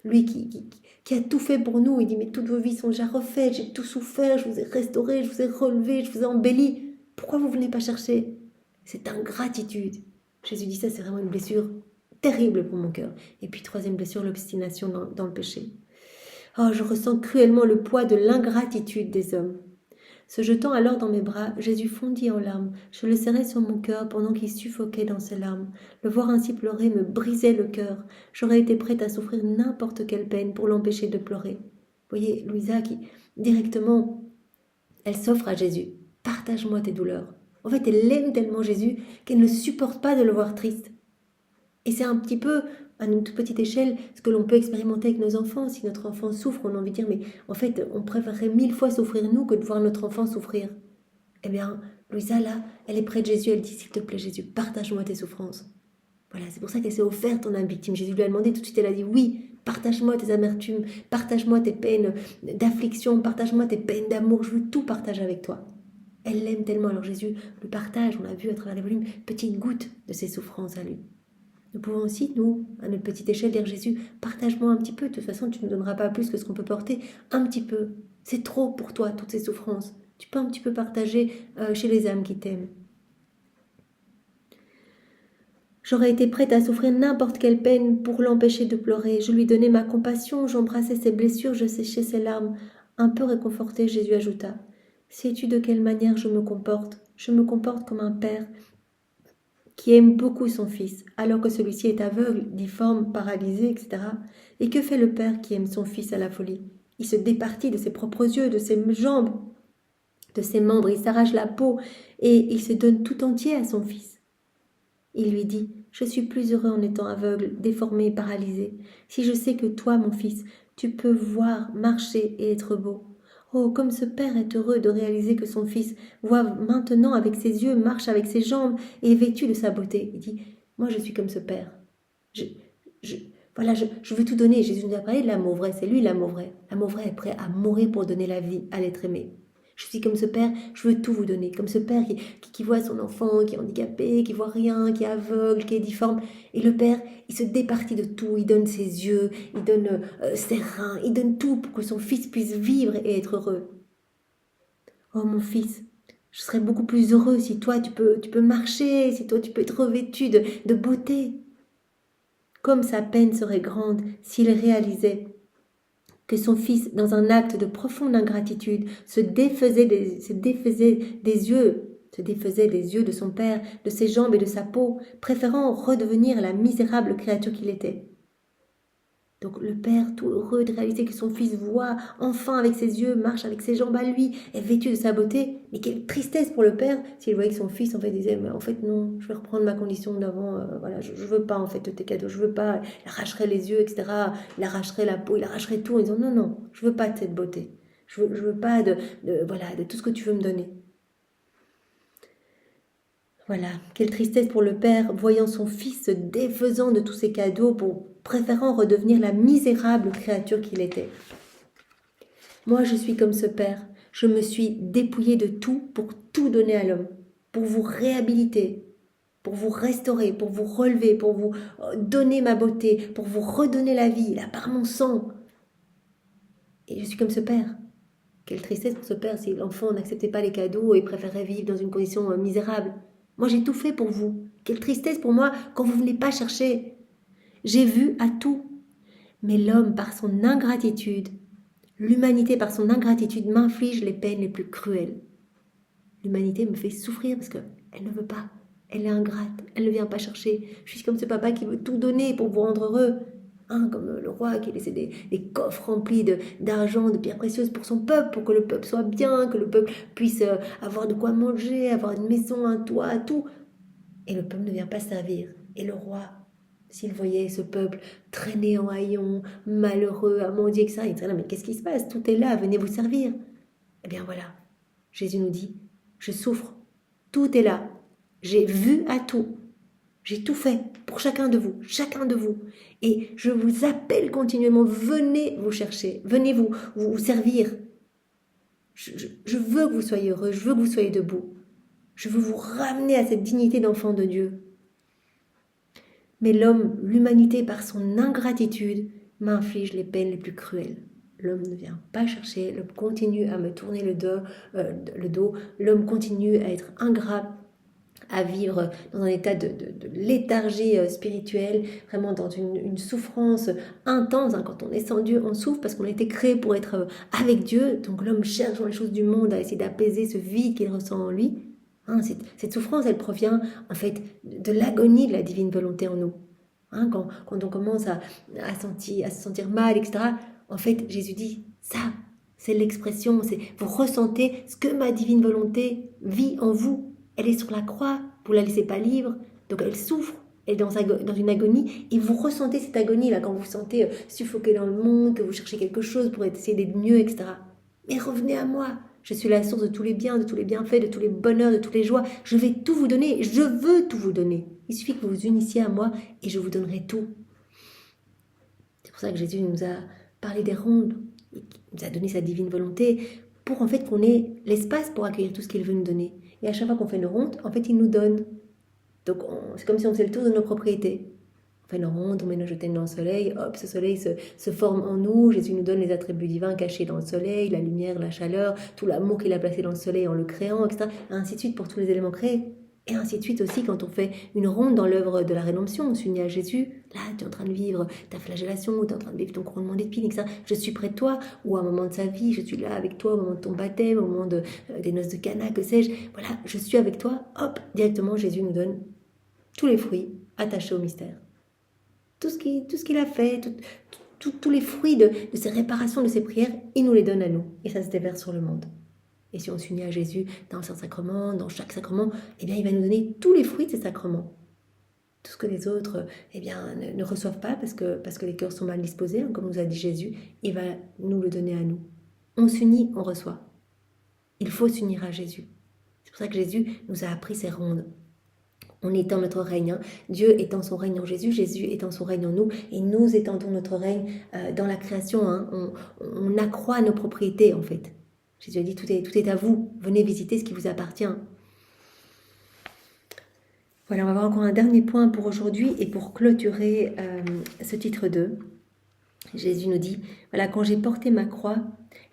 Lui qui a tout fait pour nous, il dit mais toutes vos vies sont déjà refaites, j'ai tout souffert, je vous ai restauré, je vous ai relevé, je vous ai embelli. Pourquoi vous venez pas chercher? C'est ingratitude. Jésus dit ça, c'est vraiment une blessure terrible pour mon cœur. Et puis troisième blessure, l'obstination dans le péché. Oh, je ressens cruellement le poids de l'ingratitude des hommes. Se jetant alors dans mes bras, Jésus fondit en larmes. Je le serrais sur mon cœur pendant qu'il suffoquait dans ses larmes. Le voir ainsi pleurer me brisait le cœur. J'aurais été prête à souffrir n'importe quelle peine pour l'empêcher de pleurer. Vous voyez, Louisa qui, directement, elle s'offre à Jésus. Partage-moi tes douleurs. En fait, elle aime tellement Jésus qu'elle ne supporte pas de le voir triste. Et c'est un petit peu, à une toute petite échelle, ce que l'on peut expérimenter avec nos enfants. Si notre enfant souffre, on a envie de dire, mais en fait, on préférerait 1000 fois souffrir nous que de voir notre enfant souffrir. Eh bien, Louisa, là, elle est près de Jésus, elle dit, s'il te plaît, Jésus, partage-moi tes souffrances. Voilà, c'est pour ça qu'elle s'est offerte en âme victime. Jésus lui a demandé tout de suite, elle a dit, oui, partage-moi tes amertumes, partage-moi tes peines d'affliction, partage-moi tes peines d'amour, je veux tout partager avec toi. Elle l'aime tellement, alors Jésus le partage, on l'a vu à travers les volumes, petite goutte de ses souffrances à lui. Nous pouvons aussi, nous, à notre petite échelle, dire Jésus, partage-moi un petit peu, de toute façon tu ne donneras pas plus que ce qu'on peut porter, un petit peu. C'est trop pour toi, toutes ces souffrances. Tu peux un petit peu partager chez les âmes qui t'aiment. J'aurais été prête à souffrir n'importe quelle peine pour l'empêcher de pleurer. Je lui donnais ma compassion, j'embrassais ses blessures, je séchais ses larmes. Un peu réconforté, Jésus ajouta, « Sais-tu de quelle manière je me comporte? Je me comporte comme un père qui aime beaucoup son fils, alors que celui-ci est aveugle, difforme, paralysé, etc. Et que fait le père qui aime son fils à la folie? Il se départit de ses propres yeux, de ses jambes, de ses membres, il s'arrache la peau et il se donne tout entier à son fils. Il lui dit, « Je suis plus heureux en étant aveugle, déformé, paralysé. Si je sais que toi, mon fils, tu peux voir, marcher et être beau. Oh, comme ce père est heureux de réaliser que son fils voit maintenant avec ses yeux, marche avec ses jambes et est vêtu de sa beauté. » Il dit, moi je suis comme ce père. Je veux tout donner. Jésus nous a parlé de l'amour vrai, c'est lui l'amour vrai. L'amour vrai est prêt à mourir pour donner la vie à l'être aimé. Je suis comme ce père, je veux tout vous donner. Comme ce père qui voit son enfant, qui est handicapé, qui voit rien, qui est aveugle, qui est difforme. Et le père, il se départit de tout. Il donne ses yeux, il donne ses reins, il donne tout pour que son fils puisse vivre et être heureux. Oh mon fils, je serais beaucoup plus heureux si toi tu peux marcher, si toi tu peux être revêtu de beauté. Comme sa peine serait grande s'il réalisait que son fils, dans un acte de profonde ingratitude, se défaisait des yeux de son père, de ses jambes et de sa peau, préférant redevenir la misérable créature qu'il était. Donc le père, tout heureux de réaliser que son fils voit enfin avec ses yeux, marche avec ses jambes à lui, est vêtu de sa beauté. Mais quelle tristesse pour le père s'il voyait que son fils en fait disait, mais en fait non, je vais reprendre ma condition d'avant, voilà, je veux pas en fait tes cadeaux, je veux pas, il arracherait les yeux, etc. Il arracherait la peau, il arracherait tout en disant non, je veux pas de cette beauté. Je veux pas voilà, de tout ce que tu veux me donner. Voilà, quelle tristesse pour le père, voyant son fils se défaisant de tous ses cadeaux préférant redevenir la misérable créature qu'il était. Moi, je suis comme ce père. Je me suis dépouillée de tout pour tout donner à l'homme, pour vous réhabiliter, pour vous restaurer, pour vous relever, pour vous donner ma beauté, pour vous redonner la vie, là, par mon sang. Et je suis comme ce père. Quelle tristesse pour ce père si l'enfant n'acceptait pas les cadeaux et préférait vivre dans une condition misérable. Moi, j'ai tout fait pour vous. Quelle tristesse pour moi quand vous ne venez pas chercher. J'ai vu à tout. Mais l'homme, par son ingratitude, l'humanité, par son ingratitude, m'inflige les peines les plus cruelles. L'humanité me fait souffrir parce qu'elle ne veut pas. Elle est ingrate. Elle ne vient pas chercher. Je suis comme ce papa qui veut tout donner pour vous rendre heureux. Comme le roi qui laissait des coffres remplis d'argent, de pierres précieuses pour son peuple, pour que le peuple soit bien, que le peuple puisse avoir de quoi manger, avoir une maison, un toit, tout. Et le peuple ne vient pas servir. Et le roi, s'il voyait ce peuple traîner en haillons, malheureux, à mendier, etc., il dirait, non, mais qu'est-ce qui se passe? Tout est là, venez vous servir. Eh bien voilà, Jésus nous dit, je souffre, tout est là, j'ai vu à tout. J'ai tout fait pour chacun de vous. Et je vous appelle continuellement, venez vous chercher, venez vous servir. Je veux que vous soyez heureux, je veux que vous soyez debout. Je veux vous ramener à cette dignité d'enfant de Dieu. Mais l'homme, l'humanité, par son ingratitude, m'inflige les peines les plus cruelles. L'homme ne vient pas chercher, l'homme continue à me tourner le dos, l'homme continue à être ingrat, à vivre dans un état de léthargie spirituelle, vraiment dans une souffrance intense. Quand on est sans Dieu, on souffre parce qu'on a été créé pour être avec Dieu. Donc l'homme cherche dans les choses du monde à essayer d'apaiser ce vide qu'il ressent en lui. Cette souffrance, elle provient en fait de l'agonie de la divine volonté en nous. Quand on commence à se sentir mal, etc., en fait, Jésus dit, ça, c'est l'expression, vous ressentez ce que ma divine volonté vit en vous. Elle est sur la croix, vous ne la laissez pas libre, donc elle souffre, elle est dans une agonie, et vous ressentez cette agonie-là quand vous vous sentez suffoqué dans le monde, que vous cherchez quelque chose pour essayer d'être mieux, etc. Mais revenez à moi, je suis la source de tous les biens, de tous les bienfaits, de tous les bonheurs, de toutes les joies. Je vais tout vous donner, je veux tout vous donner. Il suffit que vous vous unissiez à moi et je vous donnerai tout. C'est pour ça que Jésus nous a parlé des rondes, il nous a donné sa divine volonté pour en fait qu'on ait l'espace pour accueillir tout ce qu'il veut nous donner. Et à chaque fois qu'on fait une ronde, en fait, il nous donne. Donc c'est comme si on faisait le tour de nos propriétés. On fait une ronde, on met nos jetons dans le soleil, hop, ce soleil se forme en nous. Jésus nous donne les attributs divins cachés dans le soleil, la lumière, la chaleur, tout l'amour qu'il a placé dans le soleil en le créant, etc. Et ainsi de suite pour tous les éléments créés. Et ainsi de suite aussi quand on fait une ronde dans l'œuvre de la rédemption, on s'unit à Jésus. Là, tu es en train de vivre ta flagellation, ou tu es en train de vivre ton couronnement d'épines, etc. Je suis près de toi. Ou à un moment de sa vie, je suis là avec toi, au moment de ton baptême, au moment des noces de Cana, que sais-je. Voilà, je suis avec toi. Hop, directement, Jésus nous donne tous les fruits attachés au mystère. Tout ce qu'il a fait, tous les fruits de ses réparations, de ses prières, il nous les donne à nous. Et ça se déverse sur le monde. Et si on s'unit à Jésus dans le Saint-Sacrement, dans chaque sacrement, eh bien, il va nous donner tous les fruits de ces sacrements. Tout ce que les autres ne reçoivent pas parce que les cœurs sont mal disposés, comme nous a dit Jésus, il va nous le donner à nous. On s'unit, on reçoit. Il faut s'unir à Jésus. C'est pour ça que Jésus nous a appris ces rondes. On étend notre règne, Dieu étend son règne en Jésus, Jésus étend son règne en nous, et nous étendons notre règne dans la création. On accroît nos propriétés en fait. Jésus a dit tout est à vous, venez visiter ce qui vous appartient. Voilà, on va voir encore un dernier point pour aujourd'hui et pour clôturer ce titre 2. Jésus nous dit, voilà, quand j'ai porté ma croix,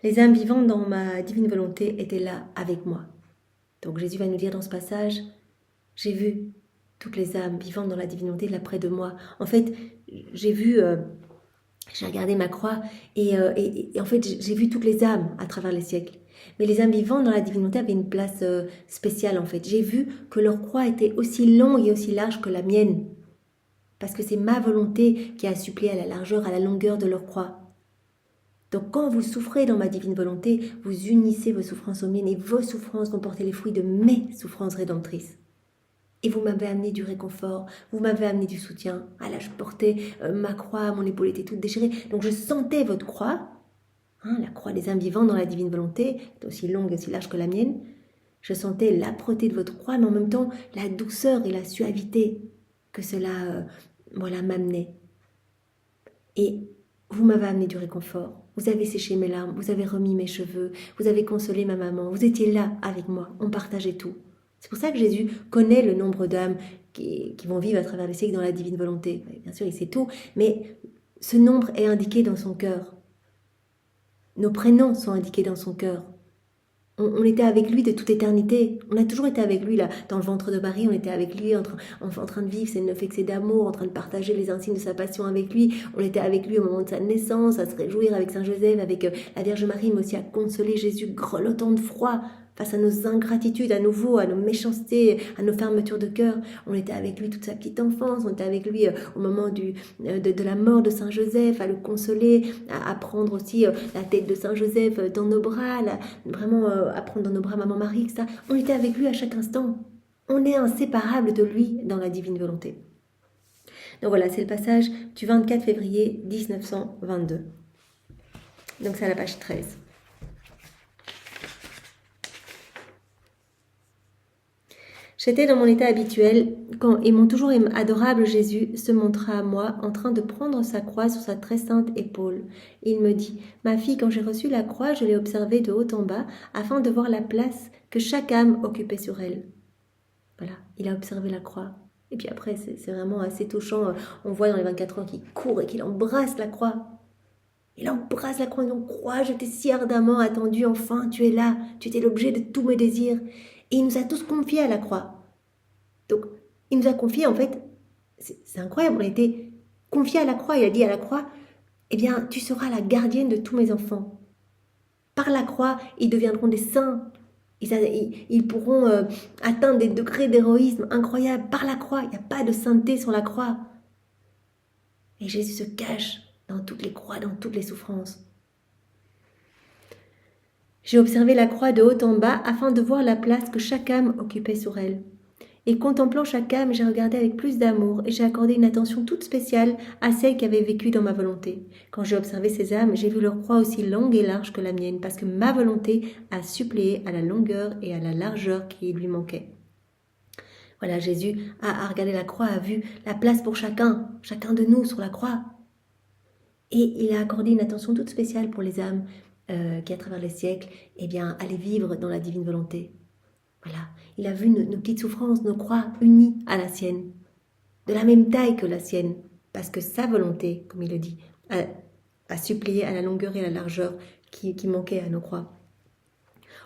les âmes vivantes dans ma divine volonté étaient là avec moi. Donc Jésus va nous dire dans ce passage, j'ai vu toutes les âmes vivantes dans la divine volonté là près de moi. En fait, j'ai regardé ma croix et en fait, j'ai vu toutes les âmes à travers les siècles. Mais les âmes vivantes dans la divine volonté avaient une place spéciale en fait. J'ai vu que leur croix était aussi longue et aussi large que la mienne. Parce que c'est ma volonté qui a supplé à la largeur, à la longueur de leur croix. Donc quand vous souffrez dans ma divine volonté, vous unissez vos souffrances aux miennes et vos souffrances vont porter les fruits de mes souffrances rédemptrices. Et vous m'avez amené du réconfort, vous m'avez amené du soutien. Ah là, je portais ma croix, mon épaule était toute déchirée. Donc je sentais votre croix. la croix des âmes vivantes dans la divine volonté, est aussi longue et aussi large que la mienne. Je sentais l'âpreté de votre croix, mais en même temps la douceur et la suavité que cela m'amenait. Et vous m'avez amené du réconfort. Vous avez séché mes larmes, vous avez remis mes cheveux, vous avez consolé ma maman, vous étiez là avec moi, on partageait tout. C'est pour ça que Jésus connaît le nombre d'âmes qui vont vivre à travers les siècles dans la divine volonté. Bien sûr, il sait tout, mais ce nombre est indiqué dans son cœur. Nos prénoms sont indiqués dans son cœur. On était avec lui de toute éternité. On a toujours été avec lui là, dans le ventre de Marie. On était avec lui en train de vivre ses 9 excès d'amour, en train de partager les insignes de sa passion avec lui. On était avec lui au moment de sa naissance, à se réjouir avec Saint Joseph, avec la Vierge Marie, mais aussi à consoler Jésus grelottant de froid face à nos ingratitudes à nouveau, à nos méchancetés, à nos fermetures de cœur. On était avec lui toute sa petite enfance. On était avec lui au moment de la mort de Saint Joseph, à le consoler, à prendre aussi la tête de Saint Joseph dans nos bras, vraiment à prendre dans nos bras Maman Marie, etc. On était avec lui à chaque instant. On est inséparable de lui dans la divine volonté. Donc voilà, c'est le passage du 24 février 1922. Donc c'est à la page 13. J'étais dans mon état habituel quand, et mon toujours adorable Jésus se montra à moi en train de prendre sa croix sur sa très sainte épaule. Il me dit, « Ma fille, quand j'ai reçu la croix, je l'ai observée de haut en bas afin de voir la place que chaque âme occupait sur elle. » Voilà, il a observé la croix. Et puis après, c'est vraiment assez touchant. On voit dans les 24 heures qu'il court et qu'il embrasse la croix. Il embrasse la croix, il croix, je t'ai si ardemment attendu, enfin, tu es là, tu étais l'objet de tous mes désirs. Et il nous a tous confiés à la croix. Donc, il nous a confiés, en fait, c'est incroyable, on a été confiés à la croix. Il a dit à la croix, eh bien, tu seras la gardienne de tous mes enfants. Par la croix, ils deviendront des saints. Ils pourront atteindre des degrés d'héroïsme incroyables. Par la croix, il n'y a pas de sainteté sur la croix. Et Jésus se cache dans toutes les croix, dans toutes les souffrances. J'ai observé la croix de haut en bas afin de voir la place que chaque âme occupait sur elle. Et contemplant chaque âme, j'ai regardé avec plus d'amour et j'ai accordé une attention toute spéciale à celles qui avaient vécu dans ma volonté. Quand j'ai observé ces âmes, j'ai vu leur croix aussi longue et large que la mienne, parce que ma volonté a suppléé à la longueur et à la largeur qui lui manquaient. Voilà, Jésus a regardé la croix, a vu la place pour chacun de nous sur la croix. Et il a accordé une attention toute spéciale pour les âmes qui, à travers les siècles, allaient vivre dans la divine volonté. Voilà, il a vu nos petites souffrances, nos croix unies à la sienne, de la même taille que la sienne, parce que sa volonté, comme il le dit, a suppléé à la longueur et à la largeur qui manquaient à nos croix.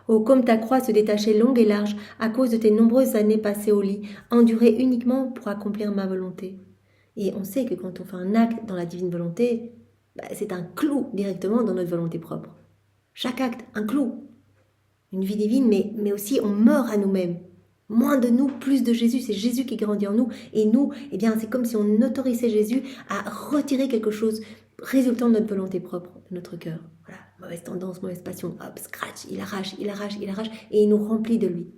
Oh, comme ta croix se détachait longue et large à cause de tes nombreuses années passées au lit, endurées uniquement pour accomplir ma volonté. Et on sait que quand on fait un acte dans la divine volonté, c'est un clou directement dans notre volonté propre. Chaque acte, un clou. Une vie divine, mais aussi on meurt à nous-mêmes. Moins de nous, plus de Jésus. C'est Jésus qui grandit en nous. Et nous, c'est comme si on autorisait Jésus à retirer quelque chose résultant de notre volonté propre, de notre cœur. Voilà, mauvaise tendance, mauvaise passion. Hop, scratch, il arrache. Et il nous remplit de lui.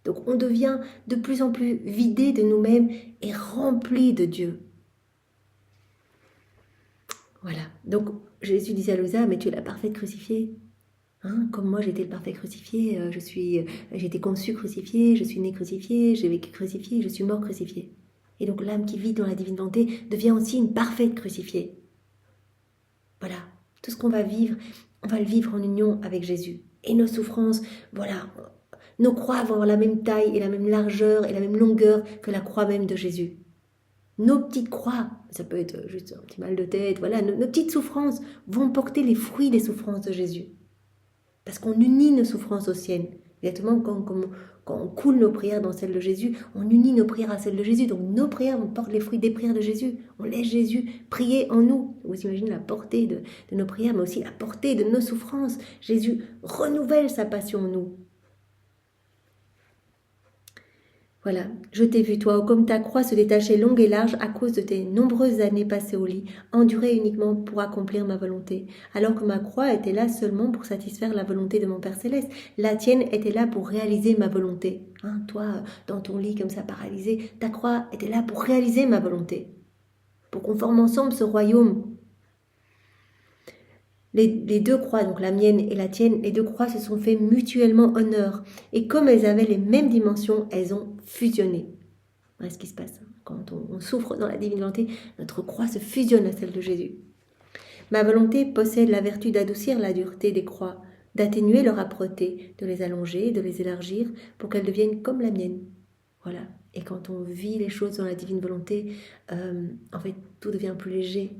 Donc on devient de plus en plus vidé de nous-mêmes et rempli de Dieu. Voilà. Donc Jésus disait à Louisa, mais tu es la parfaite crucifiée. Comme moi, j'étais le parfait crucifié, j'ai été conçu crucifié, je suis né crucifié, j'ai vécu crucifié, je suis mort crucifié. Et donc l'âme qui vit dans la divine volonté devient aussi une parfaite crucifiée. Voilà, tout ce qu'on va vivre, on va le vivre en union avec Jésus. Et nos souffrances, voilà, nos croix vont avoir la même taille et la même largeur et la même longueur que la croix même de Jésus. Nos petites croix, ça peut être juste un petit mal de tête, voilà, nos petites souffrances vont porter les fruits des souffrances de Jésus. Parce qu'on unit nos souffrances aux siennes. Exactement quand on coule nos prières dans celles de Jésus, on unit nos prières à celles de Jésus. Donc nos prières, on porte les fruits des prières de Jésus. On laisse Jésus prier en nous. Vous imaginez la portée de nos prières, mais aussi la portée de nos souffrances. Jésus renouvelle sa passion en nous. Voilà, je t'ai vu, toi, comme ta croix se détachait longue et large à cause de tes nombreuses années passées au lit, endurées uniquement pour accomplir ma volonté, alors que ma croix était là seulement pour satisfaire la volonté de mon Père Céleste. La tienne était là pour réaliser ma volonté. Toi, dans ton lit comme ça paralysé, ta croix était là pour réaliser ma volonté, pour qu'on forme ensemble ce royaume. Les deux croix, donc la mienne et la tienne, les deux croix se sont fait mutuellement honneur. Et comme elles avaient les mêmes dimensions, elles ont fusionné. Voilà ce qui se passe. Quand on souffre dans la divine volonté, notre croix se fusionne à celle de Jésus. Ma volonté possède la vertu d'adoucir la dureté des croix, d'atténuer leur âpreté, de les allonger, de les élargir pour qu'elles deviennent comme la mienne. Voilà. Et quand on vit les choses dans la divine volonté, en fait, tout devient plus léger.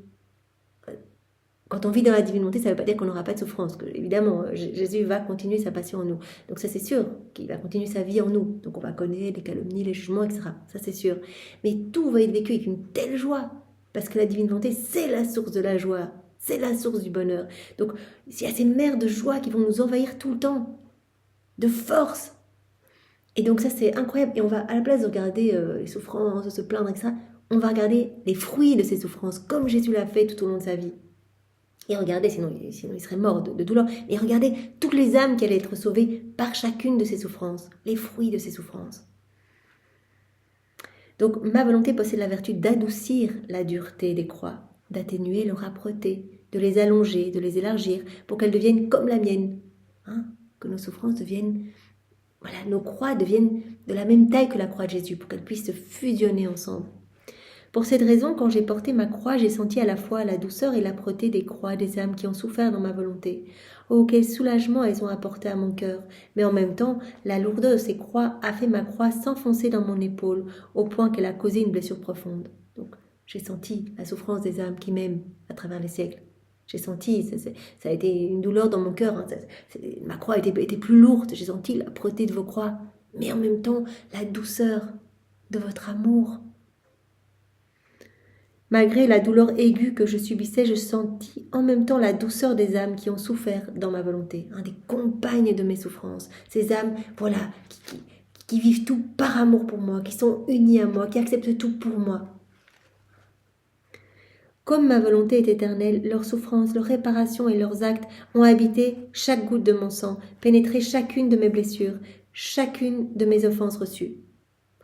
Quand on vit dans la divine volonté, ça ne veut pas dire qu'on n'aura pas de souffrance. Évidemment, Jésus va continuer sa passion en nous. Donc ça, c'est sûr qu'il va continuer sa vie en nous. Donc on va connaître les calomnies, les jugements, etc. Ça, c'est sûr. Mais tout va être vécu avec une telle joie. Parce que la divine volonté, c'est la source de la joie. C'est la source du bonheur. Donc il y a ces mers de joie qui vont nous envahir tout le temps. De force. Et donc ça, c'est incroyable. Et on va, à la place de regarder les souffrances, de se plaindre, etc., on va regarder les fruits de ces souffrances, comme Jésus l'a fait tout au long de sa vie. Et regardez, sinon il serait mort de douleur. Et regardez toutes les âmes qui allaient être sauvées par chacune de ces souffrances, les fruits de ces souffrances. Donc ma volonté possède la vertu d'adoucir la dureté des croix, d'atténuer leur âpreté, de les allonger, de les élargir, pour qu'elles deviennent comme la mienne. Que nos souffrances deviennent, voilà, nos croix deviennent de la même taille que la croix de Jésus, pour qu'elles puissent se fusionner ensemble. Pour cette raison, quand j'ai porté ma croix, j'ai senti à la fois la douceur et l'âpreté des croix des âmes qui ont souffert dans ma volonté. Oh, quel soulagement elles ont apporté à mon cœur. Mais en même temps, la lourdeur de ces croix a fait ma croix s'enfoncer dans mon épaule, au point qu'elle a causé une blessure profonde. Donc, j'ai senti la souffrance des âmes qui m'aiment à travers les siècles. J'ai senti, ça a été une douleur dans mon cœur. Ma croix était plus lourde. J'ai senti l'âpreté de vos croix. Mais en même temps, la douceur de votre amour. Malgré la douleur aiguë que je subissais, je sentis en même temps la douceur des âmes qui ont souffert dans ma volonté, des compagnes de mes souffrances. Ces âmes, voilà, qui vivent tout par amour pour moi, qui sont unies à moi, qui acceptent tout pour moi. Comme ma volonté est éternelle, leurs souffrances, leurs réparations et leurs actes ont habité chaque goutte de mon sang, pénétré chacune de mes blessures, chacune de mes offenses reçues.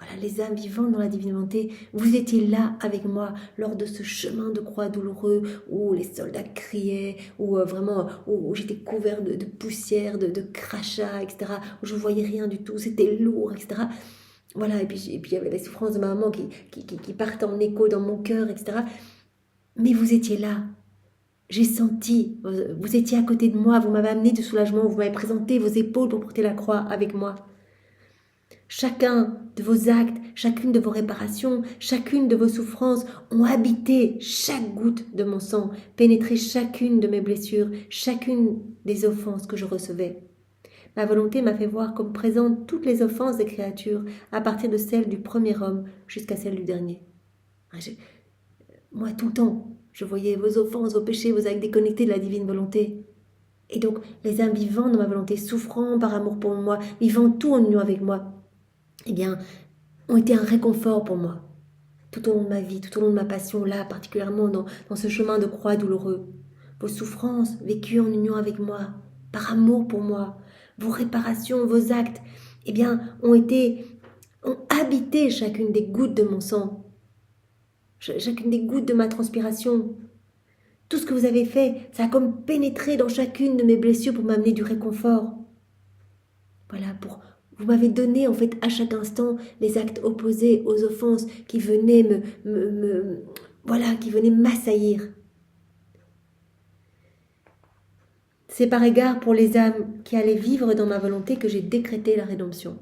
Voilà, les âmes vivantes dans la divine volonté, vous étiez là avec moi lors de ce chemin de croix douloureux où les soldats criaient, où où j'étais couvert de poussière, de crachats, etc., où je ne voyais rien du tout, c'était lourd, etc. Voilà, et puis il y avait les souffrances de ma maman qui partent en écho dans mon cœur, etc. Mais vous étiez là. J'ai senti, vous étiez à côté de moi, vous m'avez amené du soulagement, vous m'avez présenté vos épaules pour porter la croix avec moi. Chacun de vos actes, chacune de vos réparations, chacune de vos souffrances ont habité chaque goutte de mon sang, pénétré chacune de mes blessures, chacune des offenses que je recevais. Ma volonté m'a fait voir comme présentes toutes les offenses des créatures, à partir de celle du premier homme jusqu'à celle du dernier. Moi, tout le temps, je voyais vos offenses, vos péchés, vos actes déconnectés de la divine volonté. Et donc, les âmes vivant dans ma volonté, souffrant par amour pour moi, vivant tout en union avec moi, eh bien, ont été un réconfort pour moi, tout au long de ma vie, tout au long de ma passion, là, particulièrement dans ce chemin de croix douloureux. Vos souffrances, vécues en union avec moi, par amour pour moi, vos réparations, vos actes, eh bien, ont habité chacune des gouttes de mon sang, chacune des gouttes de ma transpiration. Tout ce que vous avez fait, ça a comme pénétré dans chacune de mes blessures pour m'amener du réconfort. Voilà, vous m'avez donné en fait à chaque instant les actes opposés aux offenses qui venaient qui venaient m'assaillir. C'est par égard pour les âmes qui allaient vivre dans ma volonté que j'ai décrété la rédemption.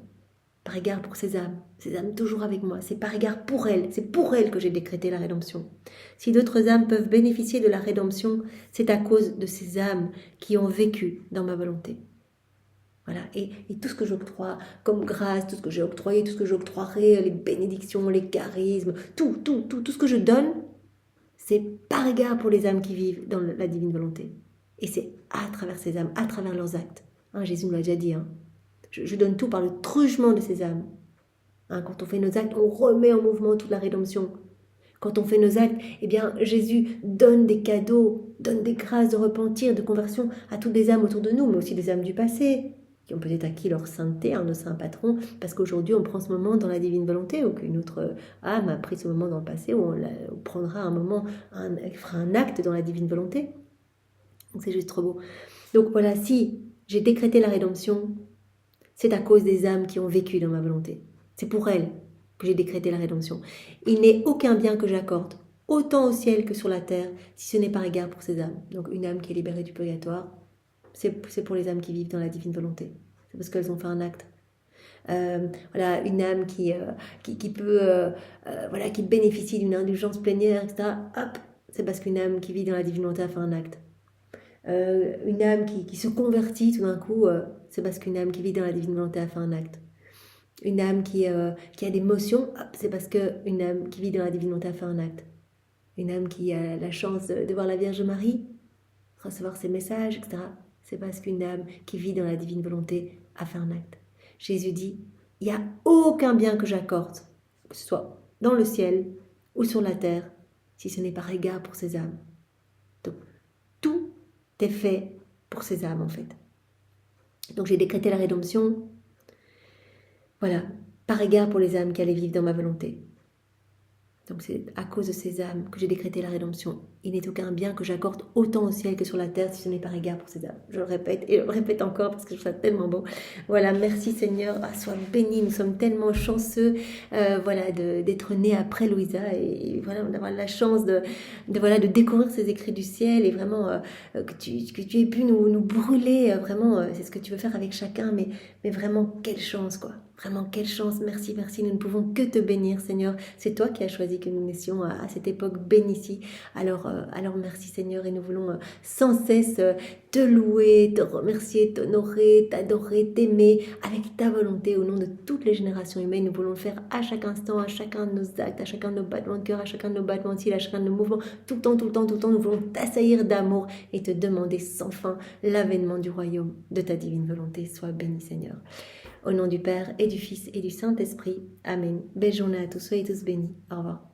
Par égard pour ces âmes toujours avec moi. C'est par égard pour elles, c'est pour elles que j'ai décrété la rédemption. Si d'autres âmes peuvent bénéficier de la rédemption, c'est à cause de ces âmes qui ont vécu dans ma volonté. Voilà, et tout ce que j'octroie comme grâce, tout ce que j'ai octroyé, tout ce que j'octroierai, les bénédictions, les charismes, tout ce que je donne, c'est par égard pour les âmes qui vivent dans la divine volonté. Et c'est à travers ces âmes, à travers leurs actes. Jésus nous l'a déjà dit. Je donne tout par le truchement de ces âmes. Quand on fait nos actes, on remet en mouvement toute la rédemption. Quand on fait nos actes, eh bien, Jésus donne des cadeaux, donne des grâces de repentir, de conversion à toutes les âmes autour de nous, mais aussi des âmes du passé, qui ont peut-être acquis leur sainteté, nos saints patrons, parce qu'aujourd'hui on prend ce moment dans la divine volonté, ou qu'une autre âme a pris ce moment dans le passé, ou on prendra un moment, fera un acte dans la divine volonté. Donc c'est juste trop beau. Donc voilà, si j'ai décrété la rédemption, c'est à cause des âmes qui ont vécu dans ma volonté. C'est pour elles que j'ai décrété la rédemption. Il n'est aucun bien que j'accorde, autant au ciel que sur la terre, si ce n'est par égard pour ces âmes. Donc une âme qui est libérée du purgatoire, c'est pour les âmes qui vivent dans la divine volonté. C'est parce qu'elles ont fait un acte. Voilà, une âme qui peut, voilà, qui bénéficie d'une indulgence plénière, etc. Hop, c'est parce qu'une âme qui vit dans la divine volonté a fait un acte. Une âme qui se convertit tout d'un coup, c'est parce qu'une âme qui vit dans la divine volonté a fait un acte. Une âme qui a des émotions, c'est parce qu'une âme qui vit dans la divine volonté a fait un acte. Une âme qui a la chance de voir la Vierge Marie, recevoir ses messages, etc. C'est parce qu'une âme qui vit dans la divine volonté a fait un acte. Jésus dit, il n'y a aucun bien que j'accorde, que ce soit dans le ciel ou sur la terre, si ce n'est par égard pour ces âmes. Donc, tout est fait pour ces âmes, en fait. Donc, j'ai décrété la rédemption, voilà, par égard pour les âmes qui allaient vivre dans ma volonté. Donc c'est à cause de ces âmes que j'ai décrété la rédemption. Il n'est aucun bien que j'accorde autant au ciel que sur la terre, si ce n'est par égard pour ces âmes. Je le répète et je le répète encore parce que je trouve ça tellement beau. Voilà, merci Seigneur. Sois béni. Nous sommes tellement chanceux, voilà, d'être nés après Louisa et voilà, d'avoir la chance de découvrir ces écrits du ciel et vraiment que tu aies pu nous brûler. Vraiment, c'est ce que tu veux faire avec chacun, mais vraiment quelle chance quoi. Vraiment, quelle chance, merci, merci, nous ne pouvons que te bénir Seigneur, c'est toi qui as choisi que nous naissions à cette époque bénie. Alors merci Seigneur et nous voulons sans cesse te louer, te remercier, t'honorer, t'adorer, t'aimer avec ta volonté au nom de toutes les générations humaines. Nous voulons le faire à chaque instant, à chacun de nos actes, à chacun de nos battements de cœur, à chacun de nos battements de cils, à chacun de nos mouvements, tout le temps, nous voulons t'assaillir d'amour et te demander sans fin l'avènement du royaume de ta divine volonté. Sois béni Seigneur. Au nom du Père et du Fils et du Saint-Esprit. Amen. Belle journée à tous, soyez tous bénis. Au revoir.